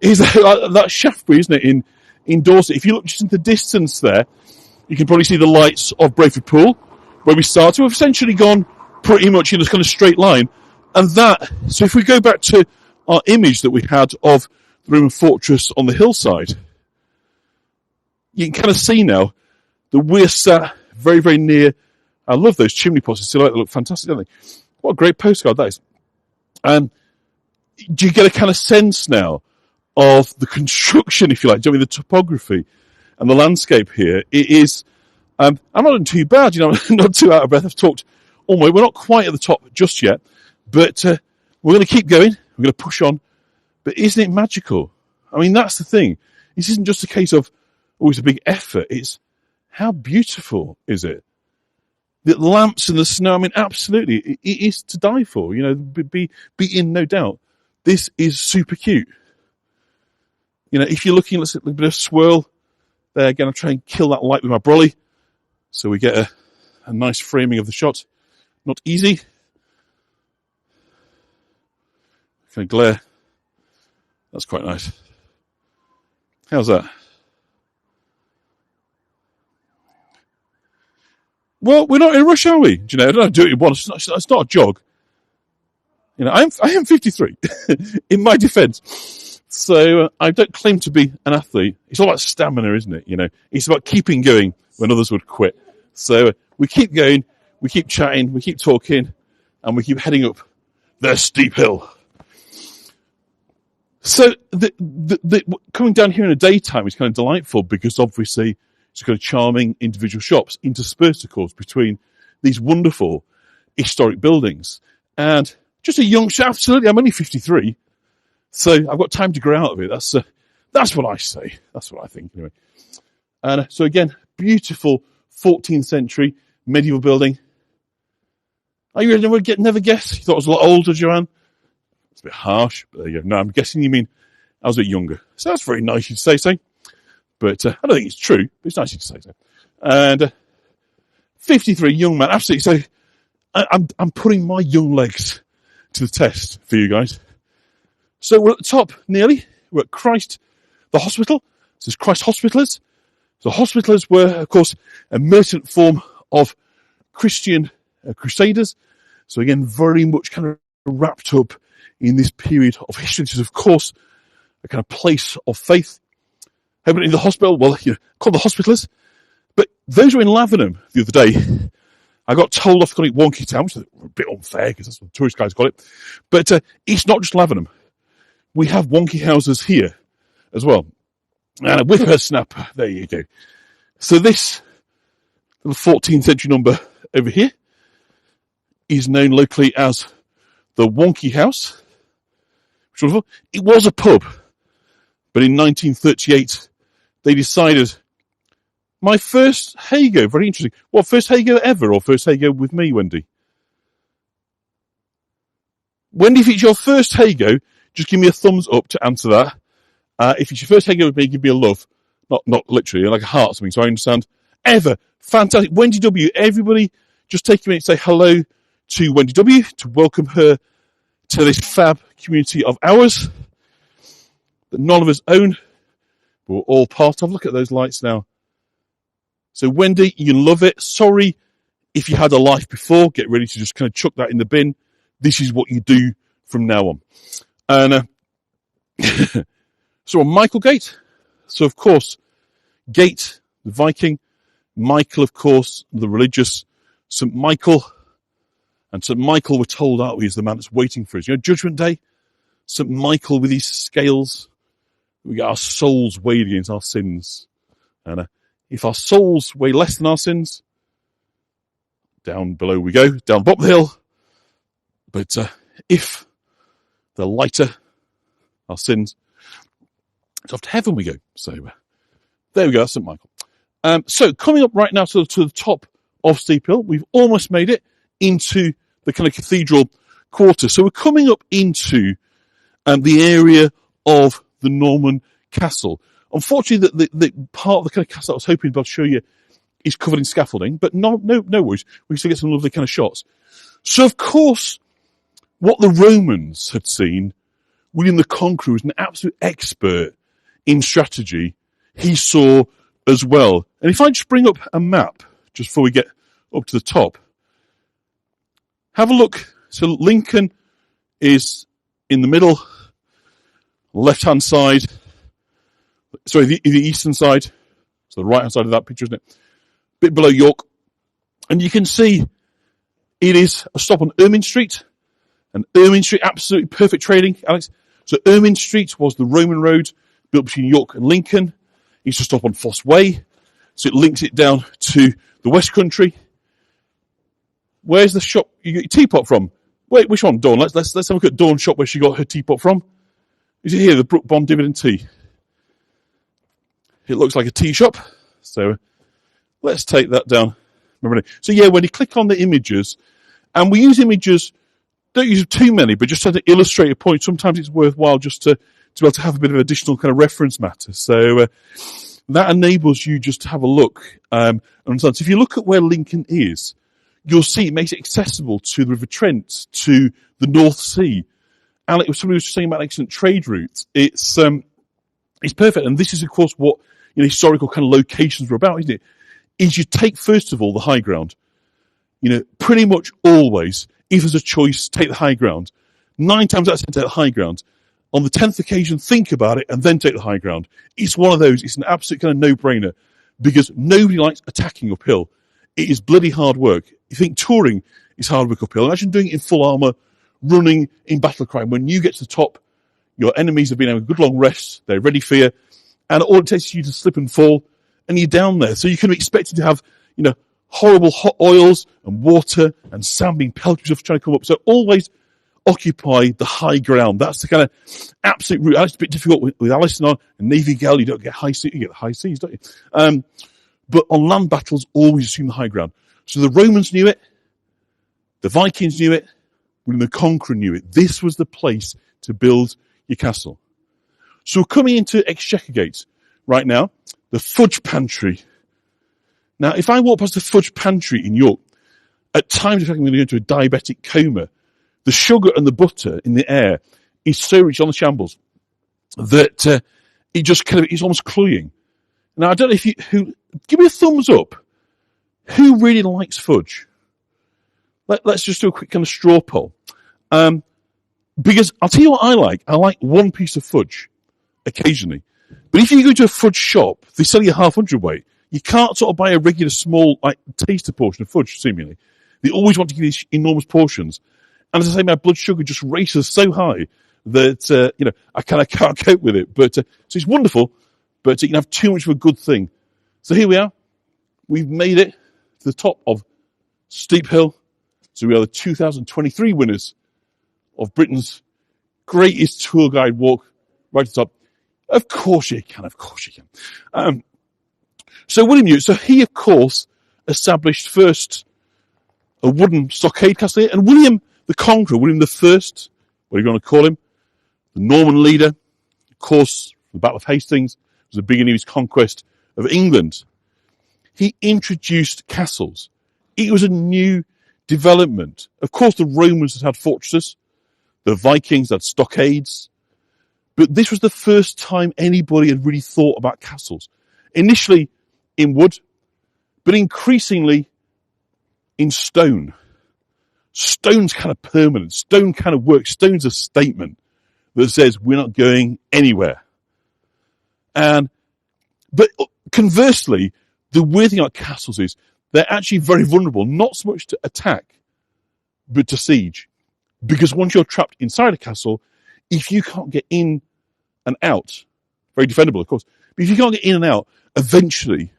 is that Shaftesbury, isn't it, in Dorset. If you look just into the distance there, you can probably see the lights of Brayford Pool where we started. We've essentially gone pretty much in a kind of straight line. And so if we go back to our image that we had of the Roman fortress on the hillside, you can kind of see now that we're sat very, very near. I love those chimney pots. They look fantastic, don't they? What a great postcard that is. Do you get a kind of sense now of the construction, if you like, the topography and the landscape here? It is, I'm not doing too bad, I'm not too out of breath. I've talked almost, we're not quite at the top just yet, but we're going to keep going. We're going to push on. But isn't it magical? I mean, that's the thing. This isn't just a case of, it's a big effort. It's how beautiful is it? The lamps in the snow, I mean, absolutely, it is to die for. Be in no doubt. This is super cute. If you're looking, let's a bit of swirl there again. I'll try and kill that light with my brolly, so we get a nice framing of the shot. Not easy. Kind of glare. That's quite nice. How's that? Well, we're not in a rush, are we? I don't have to do it in one. It's not a jog. I am 53, in my defence. So I don't claim to be an athlete. It's all about stamina, isn't it? It's about keeping going when others would quit. So we keep going, we keep chatting, we keep talking, and we keep heading up the steep hill. So the coming down here in the daytime is kind of delightful because obviously it's kind of charming individual shops interspersed, of course, between these wonderful historic buildings. And just a young chap, absolutely. I'm only 53, so I've got time to grow out of it. That's what I say. That's what I think, anyway. And so again, beautiful 14th century medieval building. Are you never guess? You thought I was a lot older, Joanne? It's a bit harsh, but there you go. No, I'm guessing you mean I was a bit younger. So that's very nice of you to say so. But I don't think it's true, but it's nice of you to say so. And 53, young man, absolutely. So I'm putting my young legs to the test for you guys. So we're at the top, nearly. We're at Christ, the hospital. This is Christ Hospitallers. So hospitallers were, of course, a militant form of Christian crusaders. So again, very much kind of wrapped up in this period of history. This is, of course, a kind of place of faith. Everybody in the hospital, well, called the hospitallers. But those who were in Lavenham the other day, I got told off calling it Wonky Town, which is a bit unfair because that's what the tourist guys call it. But it's not just Lavenham. We have wonky houses here as well. And a whippersnap, there you go. So this little 14th century number over here is known locally as the Wonky House. It was a pub, but in 1938 they decided, my first Hago, very interesting. What, first Hago ever or first Hago with me, Wendy? Wendy, if it's your first Hago, just give me a thumbs up to answer that. If it's your first Hago with me, give me a love. Not literally, like a heart or something, so I understand. Ever. Fantastic. Wendy W., everybody just take a minute to say hello to Wendy W., to welcome her to this fab community of ours that none of us own, but we're all part of. Look at those lights now. So Wendy, you love it. Sorry if you had a life before. Get ready to just kind of chuck that in the bin. This is what you do from now on. And so on Michaelgate. So of course, Gate, the Viking. Michael, of course, the religious. St. Michael. And St. Michael, we're told, aren't we, is the man that's waiting for us. Judgment Day. St. Michael with his scales. We get our souls weighed against our sins. And if our souls weigh less than our sins, down below we go, down bottom of the hill. But if they're lighter, our sins, it's off to heaven we go. So there we go, that's St. Michael. So coming up right now to the top of Steep Hill, we've almost made it into the kind of cathedral quarter. So we're coming up into the area of the Norman Castle. Unfortunately, the part of the kind of castle I was hoping to show you is covered in scaffolding, but no worries. We can still get some lovely kind of shots. So, of course, what the Romans had seen, William the Conqueror was an absolute expert in strategy. He saw as well. And if I just bring up a map, just before we get up to the top, have a look. So Lincoln is in the middle, left-hand side. Sorry, the eastern side. So the right-hand side of that picture, isn't it? A bit below York. And you can see it is a stop on Ermine Street. And Ermine Street, absolutely perfect trading, Alex. So Ermine Street was the Roman road built between York and Lincoln. It used to stop on Foss Way. So it links it down to the West Country. Where's the shop you get your teapot from? Wait, which one? Dawn. Let's have a look at Dawn's shop where she got her teapot from. Is it here, the Brook Bond Dividend Tea? It looks like a tea shop. So let's take that down Remember? So yeah, when you click on the images, and we use images, don't use too many, but just to illustrate a point. Sometimes it's worthwhile just to be able to have a bit of additional kind of reference matter. So that enables you just to have a look. And so if you look at where Lincoln is, you'll see it makes it accessible to the River Trent, to the North Sea. And it was somebody was just saying about excellent trade routes. It's perfect. And this is, of course, what historical kind of locations were about, isn't it? Is you take, first of all, the high ground. Pretty much always, if there's a choice, take the high ground. 9 times out of 10, take the high ground. On the 10th occasion, think about it and then take the high ground. It's one of those. It's an absolute kind of no-brainer because nobody likes attacking uphill. It is bloody hard work. You think touring is hard work uphill. Imagine doing it in full armour, running in battle cry. When you get to the top, your enemies have been having a good long rest. They're ready for you. And all it takes is you to slip and fall, and you're down there. So you can be expected to have, horrible hot oils and water and sand being pelted off trying to come up. So always occupy the high ground. That's the kind of absolute route. It's a bit difficult with Alison on and Navy Gal. You don't get high seas. You get the high seas, don't you? But on land battles, always assume the high ground. So the Romans knew it. The Vikings knew it. William the Conqueror knew it. This was the place to build your castle. So we're coming into Exchequer Gate right now. The Fudge Pantry. Now, if I walk past the Fudge Pantry in York, at times if I'm going to go into a diabetic coma, the sugar and the butter in the air is so rich on the shambles that it just kind of is almost cloying. Now, I don't know if give me a thumbs up. Who really likes fudge? Let's just do a quick kind of straw poll. Because I'll tell you what I like. I like one piece of fudge occasionally. But if you go to a fudge shop, they sell you a half hundredweight. You can't sort of buy a regular small taster portion of fudge, seemingly. They always want to give these enormous portions. And as I say, my blood sugar just races so high that, I kind of can't cope with it. But so it's wonderful, but you can have too much of a good thing. So here we are. We've made it to the top of Steep Hill. So we are the 2023 winners of Britain's greatest tour guide walk right to the top. Of course you can. So William Ute, so he, of course, established first a wooden stockade castle here. And William the Conqueror, William the First, what are you going to call him? The Norman leader, of course, the Battle of Hastings was the beginning of his conquest of England. He introduced castles. It was a new development. Of course, the Romans had fortresses. The Vikings had stockades. But this was the first time anybody had really thought about castles. Initially in wood, but increasingly in stone. Stone's kind of permanent. Stone kind of works. Stone's a statement that says we're not going anywhere. But conversely, the weird thing about castles is they're actually very vulnerable, not so much to attack, but to siege. Because once you're trapped inside a castle, if you can't get in and out, very defendable, of course, but if you can't get in and out, eventually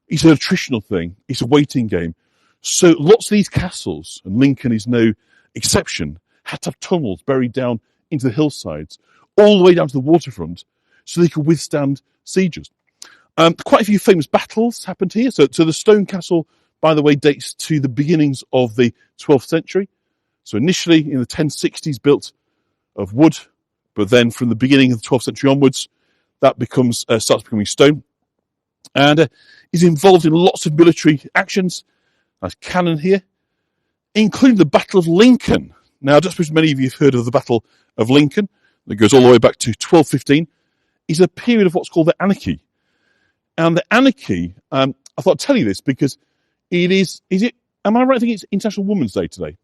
it's an attritional thing. It's a waiting game. So lots of these castles, and Lincoln is no exception, had to have tunnels buried down into the hillsides, all the way down to the waterfront, so they could withstand sieges. Quite a few famous battles happened here. So the stone castle, by the way, dates to the beginnings of the 12th century. So initially in the 1060s, built of wood, but then from the beginning of the 12th century onwards, that starts becoming stone, and is involved in lots of military actions. There's cannon here, including the Battle of Lincoln. Now, I don't suppose many of you have heard of the Battle of Lincoln. That goes all the way back to 1215. It's a period of what's called the Anarchy. And the Anarchy, I thought I'd tell you this because am I right thinking it's International Women's Day today?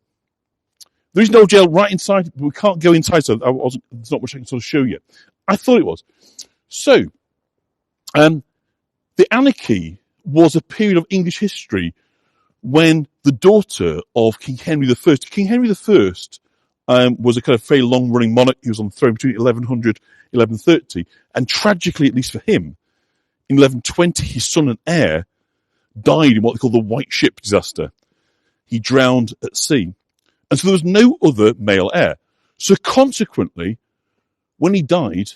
There is no jail right inside, but we can't go inside, so there's not much I can sort of show you. I thought it was. So, the Anarchy was a period of English history when the daughter of King Henry I, King Henry I was a kind of very long-running monarch. He was on the throne between 1100 and 1130. And tragically, at least for him, in 1120, his son and heir died in what they call the White Ship disaster. He drowned at sea. And so there was no other male heir. So consequently, when he died,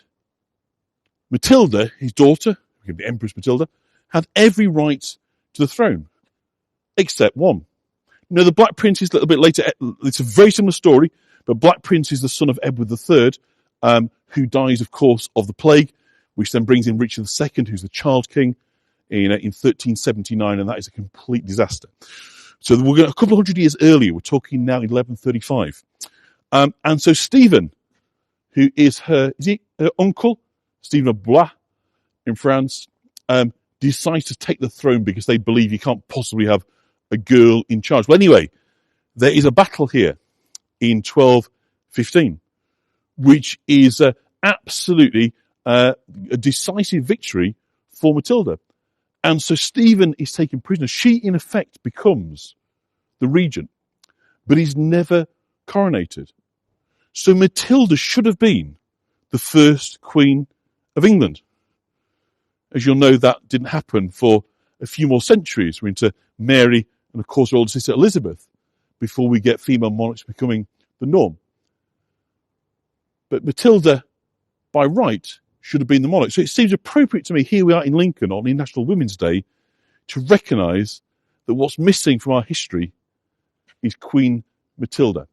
Matilda, his daughter, the Empress Matilda, had every right to the throne. except one. You know, the Black Prince is a little bit later. It's a very similar story, but Black Prince is the son of Edward III, who dies, of course, of the plague, which then brings in Richard II, who's the child king, in 1379, and that is a complete disaster. So we're a couple of hundred years earlier. We're talking now 1135. And so Stephen, who is her uncle, Stephen of Blois in France, decides to take the throne because they believe you can't possibly have a girl in charge. Well, anyway, there is a battle here in 1215, which is absolutely a decisive victory for Matilda. And so Stephen is taken prisoner. She, in effect, becomes the regent, but is never coronated. So Matilda should have been the first Queen of England. As you'll know, that didn't happen for a few more centuries. We're into Mary and, of course, her older sister Elizabeth before we get female monarchs becoming the norm. But Matilda, by right, should have been the monarch. So it seems appropriate to me, here we are in Lincoln on International Women's Day, to recognise that what's missing from our history is Queen Matilda.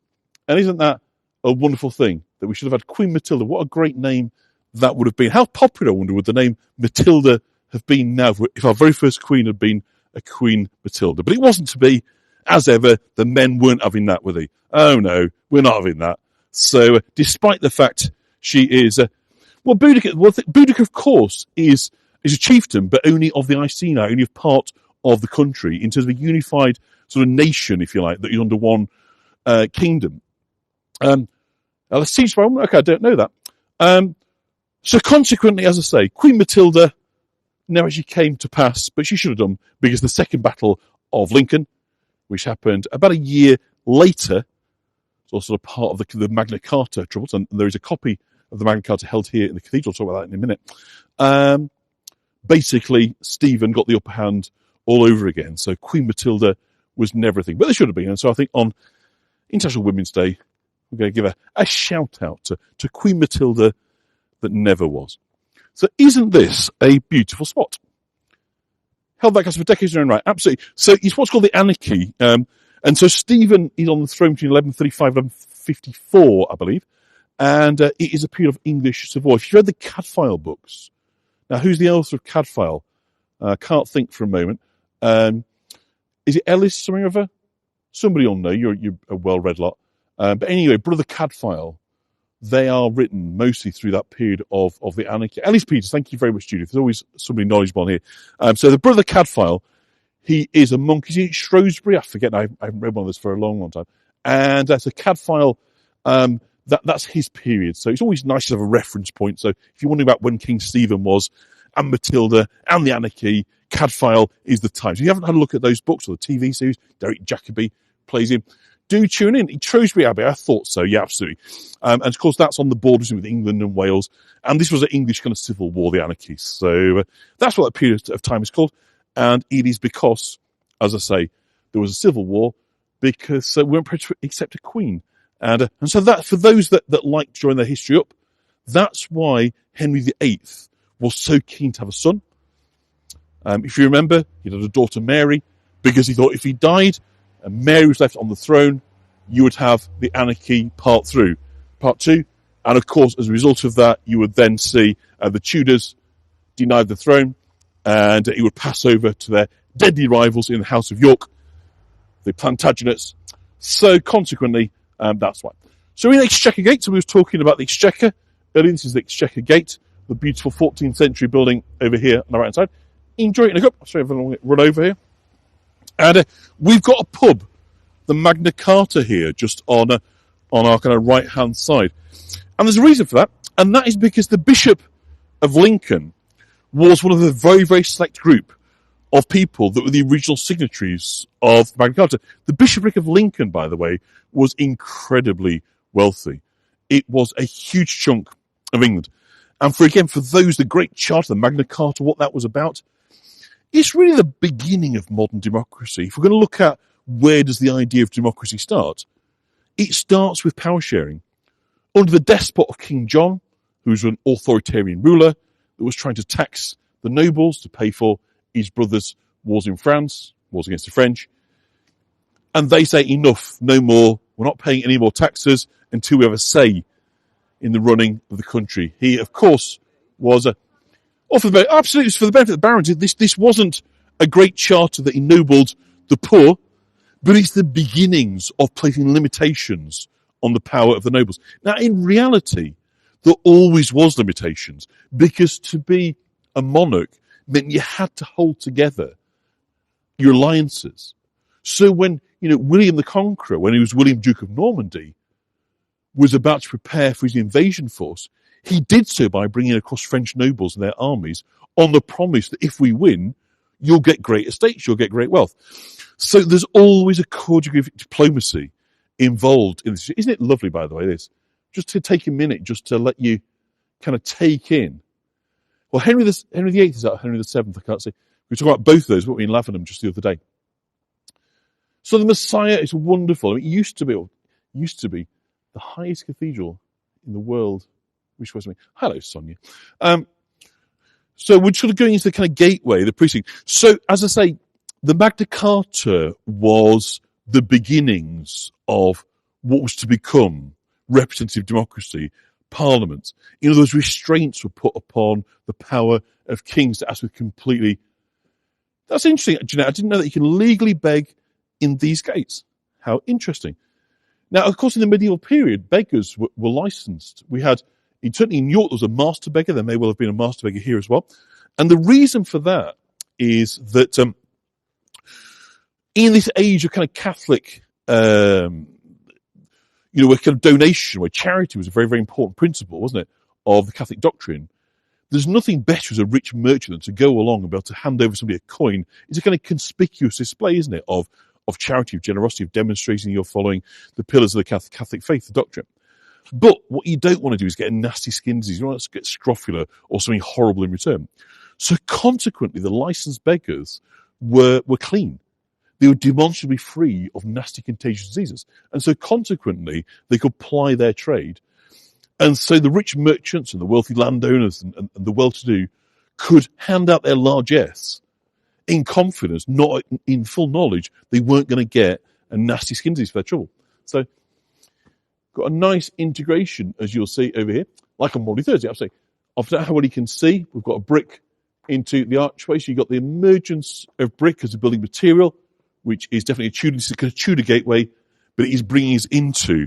And isn't that a wonderful thing, that we should have had Queen Matilda? What a great name that would have been. How popular, I wonder, would the name Matilda have been now if our very first queen had been a Queen Matilda? But it wasn't to be. As ever, the men weren't having that, were they? Oh no, we're not having that. So despite the fact she is... Boudicca, of course, is a chieftain, but only of the Iceni, only of part of the country, in terms of a unified sort of nation, if you like, that is under one kingdom. Now, the siege by okay, I don't know that. So consequently, as I say, Queen Matilda never actually came to pass, but she should have done, because the Second Battle of Lincoln, which happened about a year later, it's also part of the Magna Carta troubles, and there is a copy of the Magna Carta held here in the cathedral. I'll talk about that in a minute. Basically, Stephen got the upper hand all over again. So Queen Matilda was never a thing, but there should have been. And so I think on International Women's Day, we're going to give a shout out to Queen Matilda that never was. So isn't this a beautiful spot? Held that castle for decades in their own right. Absolutely. So it's what's called the Anarchy. And so Stephen is on the throne between 1135 and 1154, I believe. And it is a period of English civil war. If you've read the Cadfael books, now who's the author of Cadfael? I can't think for a moment. Is it Ellis, something or other? Somebody will know. You're a well-read lot. But anyway, Brother Cadfael, they are written mostly through that period of the Anarchy. Ellis Peters, thank you very much, Judith. There's always somebody knowledgeable here. So the Brother Cadfael, he is a monk. Is he at Shrewsbury? I forget. I haven't read one of those for a long, long time. And so Cadfael... That's his period. So it's always nice to have a reference point. So if you're wondering about when King Stephen was, and Matilda, and the Anarchy, Cadfael is the time. So if you haven't had a look at those books or the TV series, Derek Jacobi plays him, do tune in. Shrewsbury Abbey, I thought so. Yeah, absolutely. And of course, that's on the borders with England and Wales. And this was an English kind of civil war, the Anarchy. So that's what that period of time is called. And it is because, as I say, there was a civil war because we weren't prepared to accept a queen. And so that, for those that like drawing their history up, that's why Henry VIII was so keen to have a son. If you remember, he had a daughter Mary, because he thought if he died and Mary was left on the throne, you would have the Anarchy part 2. And of course, as a result of that, you would then see the Tudors denied the throne, and it would pass over to their deadly rivals in the House of York, the Plantagenets. So consequently, that's why. So in Exchequer Gate, so we were talking about the Exchequer earlier. This is the Exchequer Gate, the beautiful 14th century building over here on the right hand side. Enjoy it in a cup. Sorry if I don't run over here. And we've got a pub, the Magna Carta here, just on our kind of right hand side. And there's a reason for that, and that is because the Bishop of Lincoln was one of the very, very select group of people that were the original signatories of Magna Carta. The Bishopric of Lincoln, by the way, was incredibly wealthy. It was a huge chunk of England. And for those, the Great Charter, the Magna Carta, what that was about, it's really the beginning of modern democracy. If we're going to look at where does the idea of democracy start, it starts with power sharing. Under the despot of King John, who was an authoritarian ruler that was trying to tax the nobles to pay for his brother's wars in France, wars against the French, And they say, enough, no more. We're not paying any more taxes until we have a say in the running of the country. He, of course, was absolutely for the benefit of the barons. This wasn't a great charter that ennobled the poor, but it's the beginnings of placing limitations on the power of the nobles. Now, in reality, there always was limitations, because to be a monarch meant you had to hold together your alliances. So when William the Conqueror, when he was William Duke of Normandy, was about to prepare for his invasion force, he did so by bringing across French nobles and their armies on the promise that if we win, you'll get great estates, you'll get great wealth. So there's always a core degree of diplomacy involved in this. Isn't it lovely, by the way, this? Just to take a minute, just to let you kind of take in. Well, Henry VIII is out, Henry VII, I can't say. We talked about both of those, weren't we, in Lavenham just the other day. So the Messiah is wonderful. I mean, it used to be the highest cathedral in the world. Which was me. Hello, Sonia. So we're sort of going into the kind of gateway, the precinct. So, as I say, the Magna Carta was the beginnings of what was to become representative democracy, parliaments. Those restraints were put upon the power of kings to act with completely. That's interesting. I didn't know that you can legally beg in these gates. How interesting. Now, of course, in the medieval period, beggars were licensed. We had, certainly in York, there was a master beggar. There may well have been a master beggar here as well. And the reason for that is that in this age of kind of Catholic, where kind of donation, where charity was a very, very important principle, wasn't it, of the Catholic doctrine, there's nothing better as a rich merchant than to go along and be able to hand over somebody a coin. It's a kind of conspicuous display, isn't it, of charity, of generosity, of demonstrating you're following the pillars of the Catholic faith, the doctrine. But what you don't want to do is get a nasty skin disease. You don't want to get scrofula or something horrible in return. So consequently, the licensed beggars were clean. They were demonstrably free of nasty contagious diseases. And so consequently, they could ply their trade. And so the rich merchants and the wealthy landowners and the well-to-do could hand out their largesse in confidence, not in full knowledge they weren't going to get a nasty skin disease for their trouble. So got a nice integration, as you'll see over here, like on Maundy Thursday. I'll say, after how well you can see, we've got a brick into the archway. So you've got the emergence of brick as a building material, which is definitely a Tudor, it's a Tudor gateway, but it is bringing us into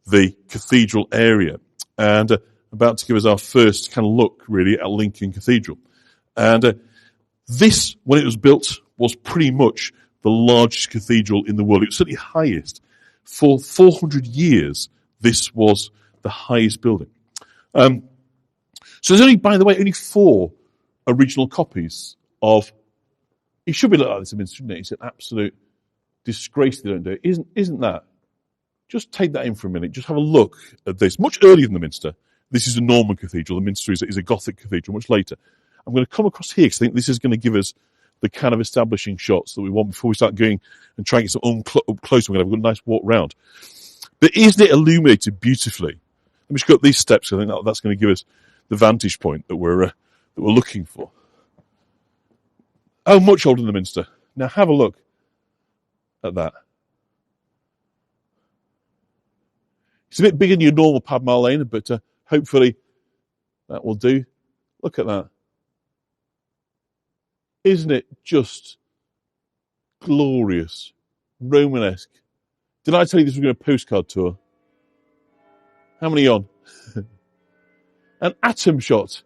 the cathedral area. And about to give us our first kind of look, really, at Lincoln Cathedral. And this, when it was built, was pretty much the largest cathedral in the world. It was certainly highest. For 400 years, this was the highest building. So there's only, by the way, only 4 original copies of. It should be like this, shouldn't it? It's an absolute disgrace they don't do it. Isn't that? Just take that in for a minute. Just have a look at this. Much earlier than the Minster. This is a Norman cathedral. The Minster is a Gothic cathedral, much later. I'm going to come across here because I think this is going to give us the kind of establishing shots that we want before we start going and trying to get some up close. We're going to have a nice walk round. But isn't it illuminated beautifully? Let me just go up these steps. I think that's going to give us the vantage point that we're looking for. Oh, much older than the Minster. Now have a look at that. It's a bit bigger than your normal Padmar Lane, but hopefully that will do. Look at that. Isn't it just glorious, Romanesque? Did I tell you this was going to be a postcard tour? How many on? An atom shot.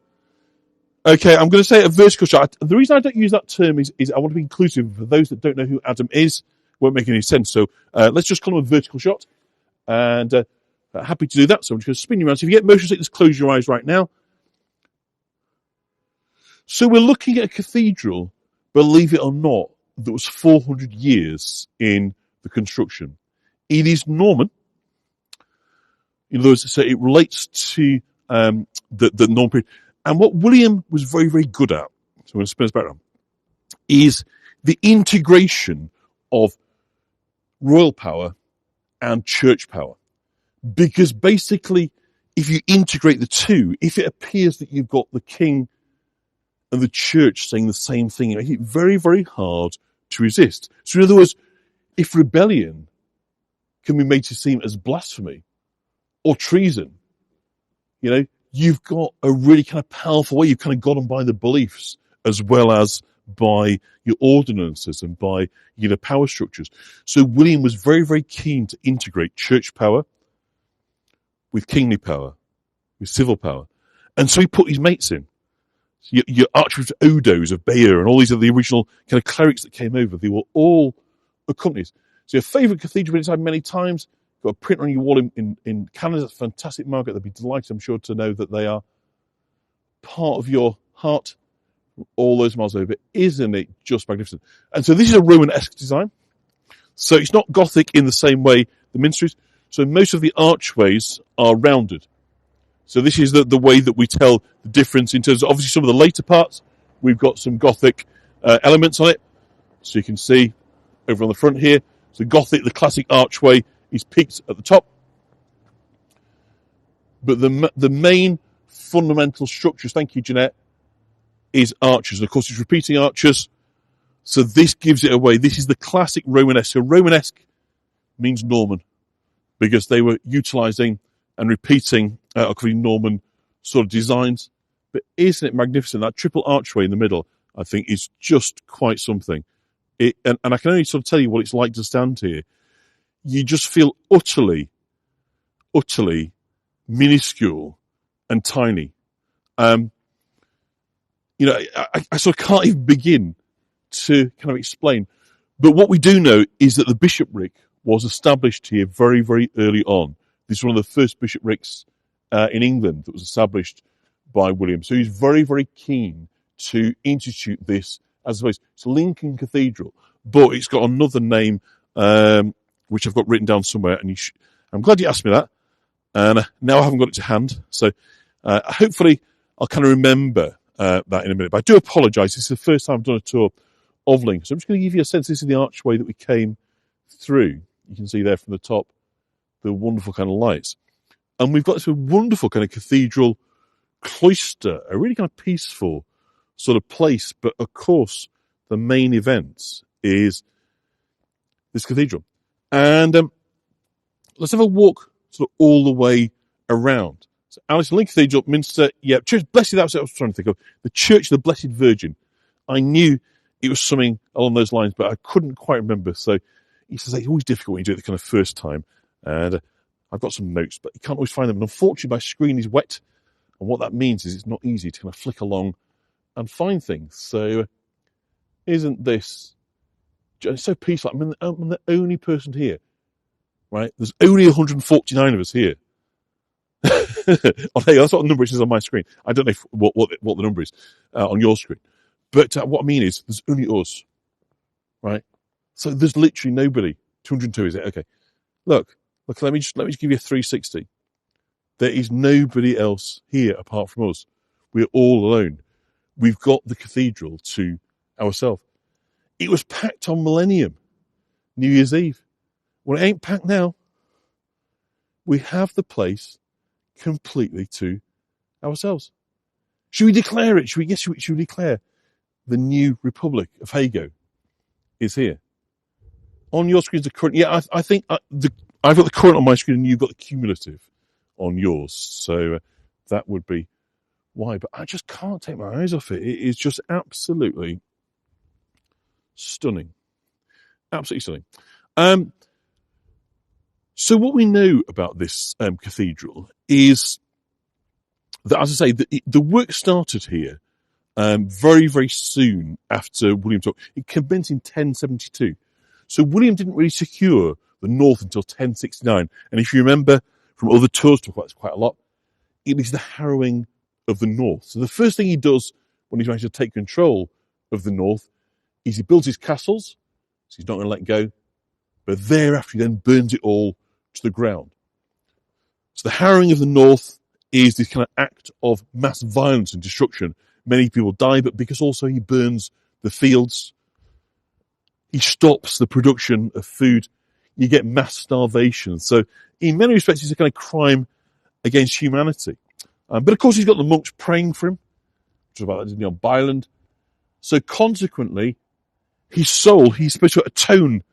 Okay, I'm going to say a vertical shot. The reason I don't use that term is I want to be inclusive. For those that don't know who Adam is, won't make any sense. So let's just call him a vertical shot. And happy to do that. So I'm just going to spin you around. So if you get motion sickness, close your eyes right now. So we're looking at a cathedral, believe it or not, that was 400 years in the construction. It is Norman. In other words, so it relates to the Norman period. And what William was very, very good at, so I'm going to spin us back around, is the integration of royal power and church power. Because basically, if you integrate the two, if it appears that you've got the king and the church saying the same thing, it makes it very, very hard to resist. So in other words, if rebellion can be made to seem as blasphemy or treason, you've got a really kind of powerful way. You've kind of got them by the beliefs as well as by your ordinances and by power structures. So William was very, very keen to integrate church power with kingly power, with civil power. And so he put his mates in. Your Archbishop Odo's of Bayeux and all these are the original kind of clerics that came over. They were all accompanied. So your favourite cathedral, been inside many times, got a print on your wall in Canada. That's fantastic, Margaret. They'll be delighted, I'm sure, to know that they are part of your heart all those miles over. Isn't it just magnificent? And so this is a Romanesque design. So it's not Gothic in the same way the minster is. So most of the archways are rounded. So this is the way that we tell the difference in terms of obviously some of the later parts. We've got some Gothic elements on it. So you can see over on the front here. So Gothic, the classic archway, is peaked at the top. But the main fundamental structures, thank you, Jeanette, is arches. And of course, it's repeating arches. So this gives it away. This is the classic Romanesque. So Romanesque means Norman because they were utilising and repeating Norman sort of designs. But isn't it magnificent? That triple archway in the middle, I think, is just quite something. And I can only sort of tell you what it's like to stand here. You just feel utterly, utterly minuscule and tiny. I sort of can't even begin to kind of explain. But what we do know is that the bishopric was established here very, very early on. This is one of the first bishoprics in England that was established by William. So he's very, very keen to institute this as a place. It's Lincoln Cathedral, but it's got another name, which I've got written down somewhere. And I'm glad you asked me that. And now I haven't got it to hand. So hopefully I'll kind of remember that in a minute. But I do apologise. This is the first time I've done a tour of Lincoln. So I'm just going to give you a sense. This is the archway that we came through. You can see there from the top the wonderful kind of lights. And we've got this wonderful kind of cathedral cloister, a really kind of peaceful sort of place. But of course, the main event is this cathedral. And let's have a walk sort of all the way around. So Alice, Lincoln Cathedral, Minster, Church Blessed, that's what I was trying to think of. The Church of the Blessed Virgin. I knew it was something along those lines, but I couldn't quite remember. So he says it's always difficult when you do it the kind of first time. And I've got some notes, but you can't always find them. And unfortunately, my screen is wet. And what that means is it's not easy to kind of flick along and find things. So isn't this just so peaceful? I'm the only person here, right? There's only 149 of us here. I'll tell you, that's what the number is on my screen. I don't know what the number is on your screen. But what I mean is, there's only us, right? So there's literally nobody. 202, is it? Okay. Look. Let me just give you a 360. There is nobody else here apart from us. We're all alone. We've got the cathedral to ourselves. It was packed on Millennium, New Year's Eve. Well, it ain't packed now. We have the place completely to ourselves. Should we declare it? Should we declare the new Republic of Hago is here? On your screen's the current. Yeah, I think I've got the current on my screen and you've got the cumulative on yours. So that would be why. But I just can't take my eyes off it. It is just absolutely stunning. Absolutely stunning. So what we know about this cathedral is that, as I say, the work started here very, very soon after William took. It commenced in 1072. So William didn't really secure the north until 1069. And if you remember from other tours, talk about this quite a lot, it is the harrowing of the north. So the first thing he does when he's trying to take control of the north is he builds his castles, so he's not going to let go, but thereafter he then burns it all to the ground. So the harrowing of the north is this kind of act of mass violence and destruction. Many people die, but because also he burns the fields, he stops the production of food, you get mass starvation. So in many respects, it's a kind of crime against humanity. But of course, he's got the monks praying for him, which is about that on Byland. So consequently, his soul, he's supposed to atone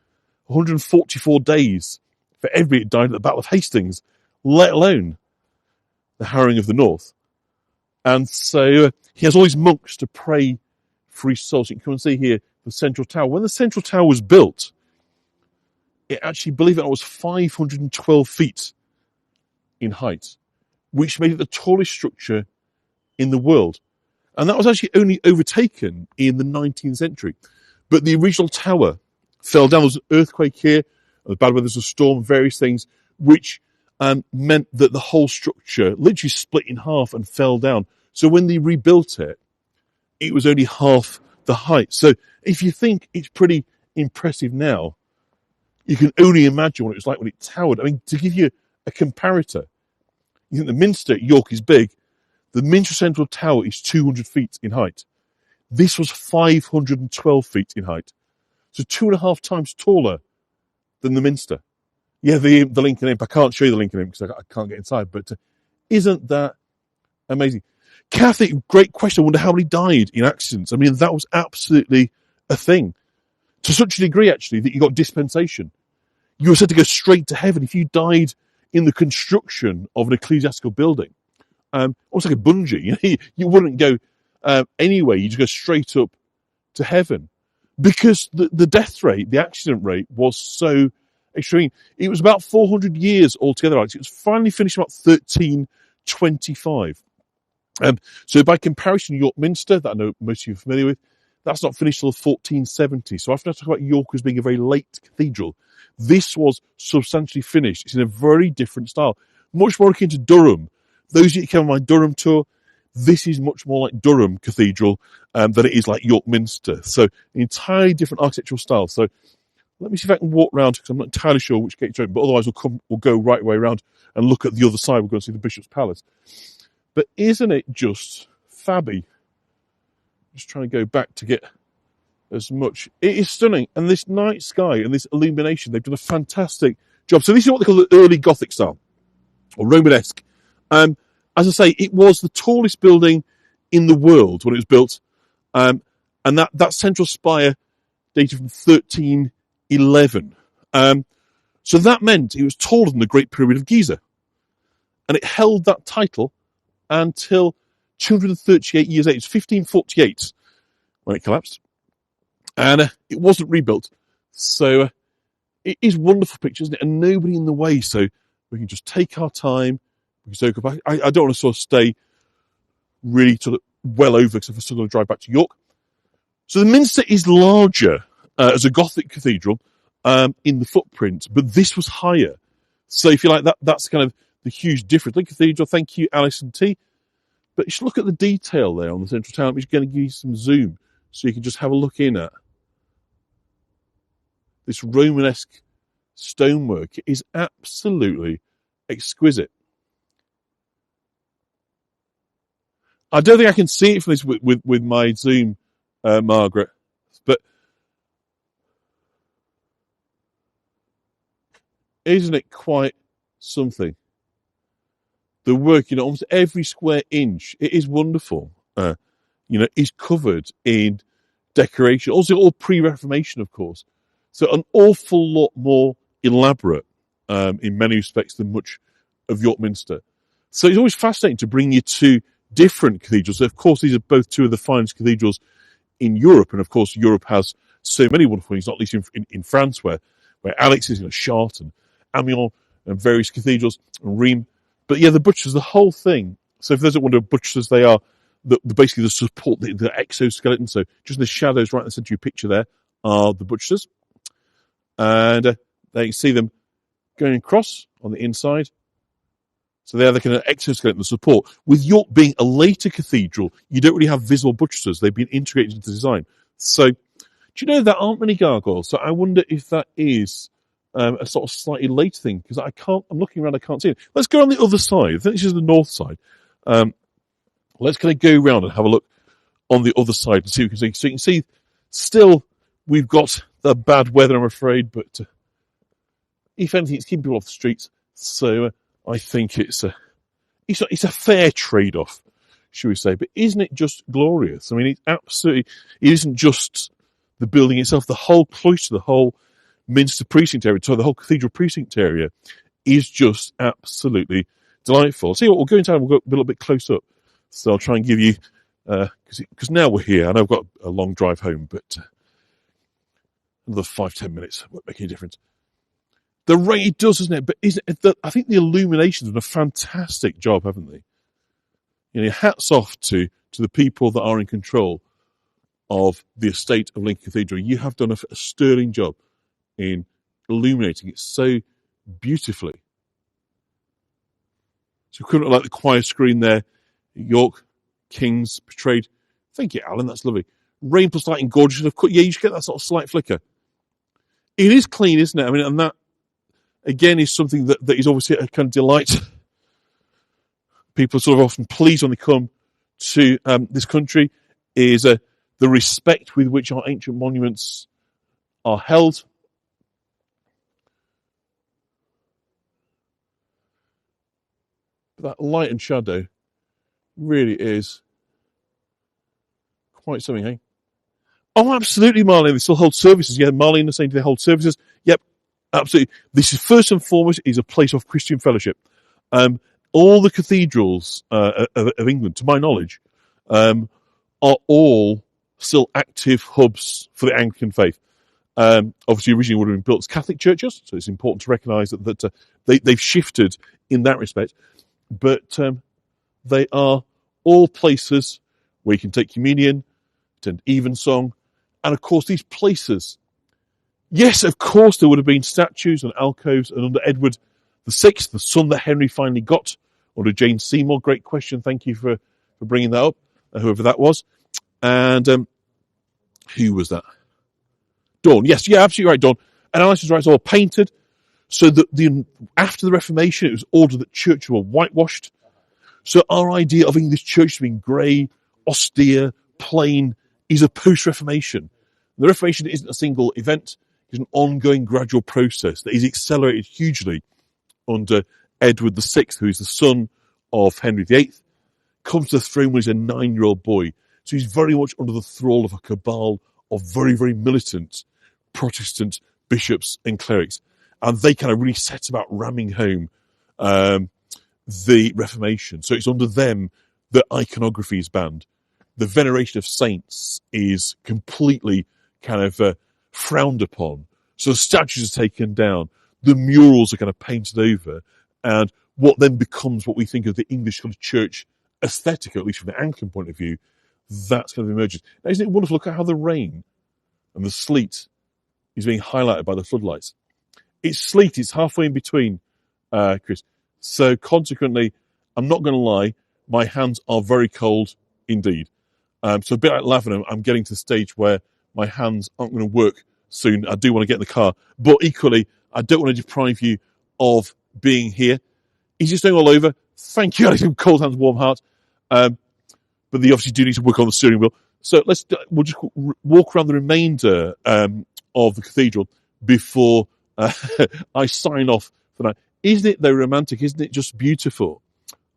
144 days for everybody that died at the Battle of Hastings, let alone the harrowing of the North. And so he has all these monks to pray for his soul. So you can come and see here the Central Tower. When the Central Tower was built, it actually, believe it or not, was 512 feet in height, which made it the tallest structure in the world. And that was actually only overtaken in the 19th century. But the original tower fell down. There was an earthquake here, the bad weather, there's a storm, various things, which meant that the whole structure literally split in half and fell down. So when they rebuilt it, it was only half the height. So if you think it's pretty impressive now, you can only imagine what it was like when it towered. I mean, to give you a comparator, you think the Minster at York is big. The Minster Central Tower is 200 feet in height. This was 512 feet in height. So 2.5 times taller than the Minster. Yeah, the Lincoln Imp. I can't show you the Lincoln Imp because I can't get inside, but isn't that amazing? Kathy, great question. I wonder how many died in accidents. I mean, that was absolutely a thing. To such a degree, actually, that you got dispensation. You were said to go straight to heaven if you died in the construction of an ecclesiastical building. Almost like a bungee. You wouldn't go anywhere. You just go straight up to heaven. Because the death rate, the accident rate, was so extreme. It was about 400 years altogether, Alex. It was finally finished about 1325. So by comparison, York Minster, that I know most of you are familiar with, that's not finished till 1470. So after I talk about York as being a very late cathedral, this was substantially finished. It's in a very different style. Much more akin to Durham. Those of you who came on my Durham tour, this is much more like Durham Cathedral than it is like York Minster. So an entirely different architectural style. So let me see if I can walk round, because I'm not entirely sure which gate to open, but otherwise we'll go right way around and look at the other side. We'll go and see the Bishop's Palace. But isn't it just fabby? Just trying to go back to get as much. It is stunning. And this night sky and this illumination, they've done a fantastic job. So this is what they call the early Gothic style, or Romanesque. As I say, it was the tallest building in the world when it was built. And that central spire dated from 1311. So that meant it was taller than the Great Pyramid of Giza. And it held that title until 238 years later. It's 1548 when it collapsed. And it wasn't rebuilt. So it is wonderful picture, isn't it? And nobody in the way. So we can just take our time. We can go back. I don't want to sort of stay really sort of well over, because I'm still going to drive back to York. So the Minster is larger as a Gothic cathedral in the footprint, but this was higher. So if you like, that's kind of the huge difference. Lincoln Cathedral, thank you, Alison T. But you should look at the detail there on the central tower. I'm just going to give you some zoom so you can just have a look in at this Romanesque stonework. It is absolutely exquisite. I don't think I can see it from this with my zoom, Margaret, but isn't it quite something? The work, almost every square inch, it is wonderful. Is covered in decoration. Also, all pre-Reformation, of course. So an awful lot more elaborate in many respects than much of York Minster. So it's always fascinating to bring you to different cathedrals. So of course, these are both two of the finest cathedrals in Europe. And of course, Europe has so many wonderful things, not least in France, where Alex is, Chartres and Amiens and various cathedrals, and Rheims. But yeah, the butchers, the whole thing. So if those that wonder what butchers they are, basically the support, the exoskeleton. So just in the shadows right in the centre of your picture there are the butchers. And there you can see them going across on the inside. So they're the kind of exoskeleton, the support. With York being a later cathedral, you don't really have visible buttresses. They've been integrated into the design. So do you know there aren't many gargoyles? So I wonder if that is a sort of slightly late thing, because I'm looking around, I can't see it. Let's go on the other side. I think this is the north side. Let's kind of go around and have a look on the other side and see what we can see. So you can see still we've got the bad weather, I'm afraid, but if anything, it's keeping people off the streets. So I think it's a fair trade-off, should we say. But isn't it just glorious? I mean, it isn't just the building itself, the whole cloister, the whole Minster precinct area, so the whole cathedral precinct area is just absolutely delightful. See what, we'll go into and we'll go a little bit close up. So I'll try and give you, because now we're here, and I've got a long drive home, but another 5-10 minutes won't make any difference. The rain, it does, doesn't it? But I think the illuminations have done a fantastic job, haven't they? You know, hats off to the people that are in control of the estate of Lincoln Cathedral. You have done a sterling job in illuminating it so beautifully. So we couldn't like the choir screen there. York Kings portrayed. Thank you, Alan. That's lovely. Rain plus lighting, gorgeous. Of course, yeah, you should get that sort of slight flicker. It is clean, isn't it? I mean, and that again is something that is obviously a kind of delight. People are sort of often pleased when they come to this country is the respect with which our ancient monuments are held. But that light and shadow really is quite something, hey? Oh, absolutely, Marlene. They still hold services. Yeah, Marlene is saying they hold services. Yep, absolutely. This is first and foremost is a place of Christian fellowship. All the cathedrals of England, to my knowledge, are all still active hubs for the Anglican faith. Obviously, originally would have been built as Catholic churches, so it's important to recognise that they've shifted in that respect. But they are all places where you can take communion, attend evensong, and of course these places. Yes, of course there would have been statues and alcoves, and under Edward VI, the son that Henry finally got, under Jane Seymour. Great question. Thank you for bringing that up, whoever that was. And who was that? Dawn. Yes, yeah, absolutely right, Dawn. And Alice is right. It's all painted. So that after the Reformation, it was ordered that churches were whitewashed. So our idea of English church being grey, austere, plain, is a post-Reformation. The Reformation isn't a single event. It's an ongoing, gradual process that is accelerated hugely under Edward VI, who is the son of Henry VIII, comes to the throne when he's a 9-year-old boy. So he's very much under the thrall of a cabal of very, very militant Protestant bishops and clerics. And they kind of really set about ramming home the Reformation. So it's under them that iconography is banned. The veneration of saints is completely kind of frowned upon. So the statues are taken down. The murals are kind of painted over. And what then becomes what we think of the English kind of church aesthetic, at least from the Anglican point of view, that's kind of emerges. Now, isn't it wonderful? Look at how the rain and the sleet is being highlighted by the floodlights. It's sleet. It's halfway in between, Chris. So consequently, I'm not going to lie, my hands are very cold indeed. So a bit like Lavenham, I'm getting to the stage where my hands aren't going to work soon. I do want to get in the car. But equally, I don't want to deprive you of being here. He's just going all over. Thank you, Alex. Cold hands, warm heart. But they obviously do need to work on the steering wheel. So we'll just walk around the remainder of the cathedral before I sign off for now. Isn't it though romantic? Isn't it just beautiful?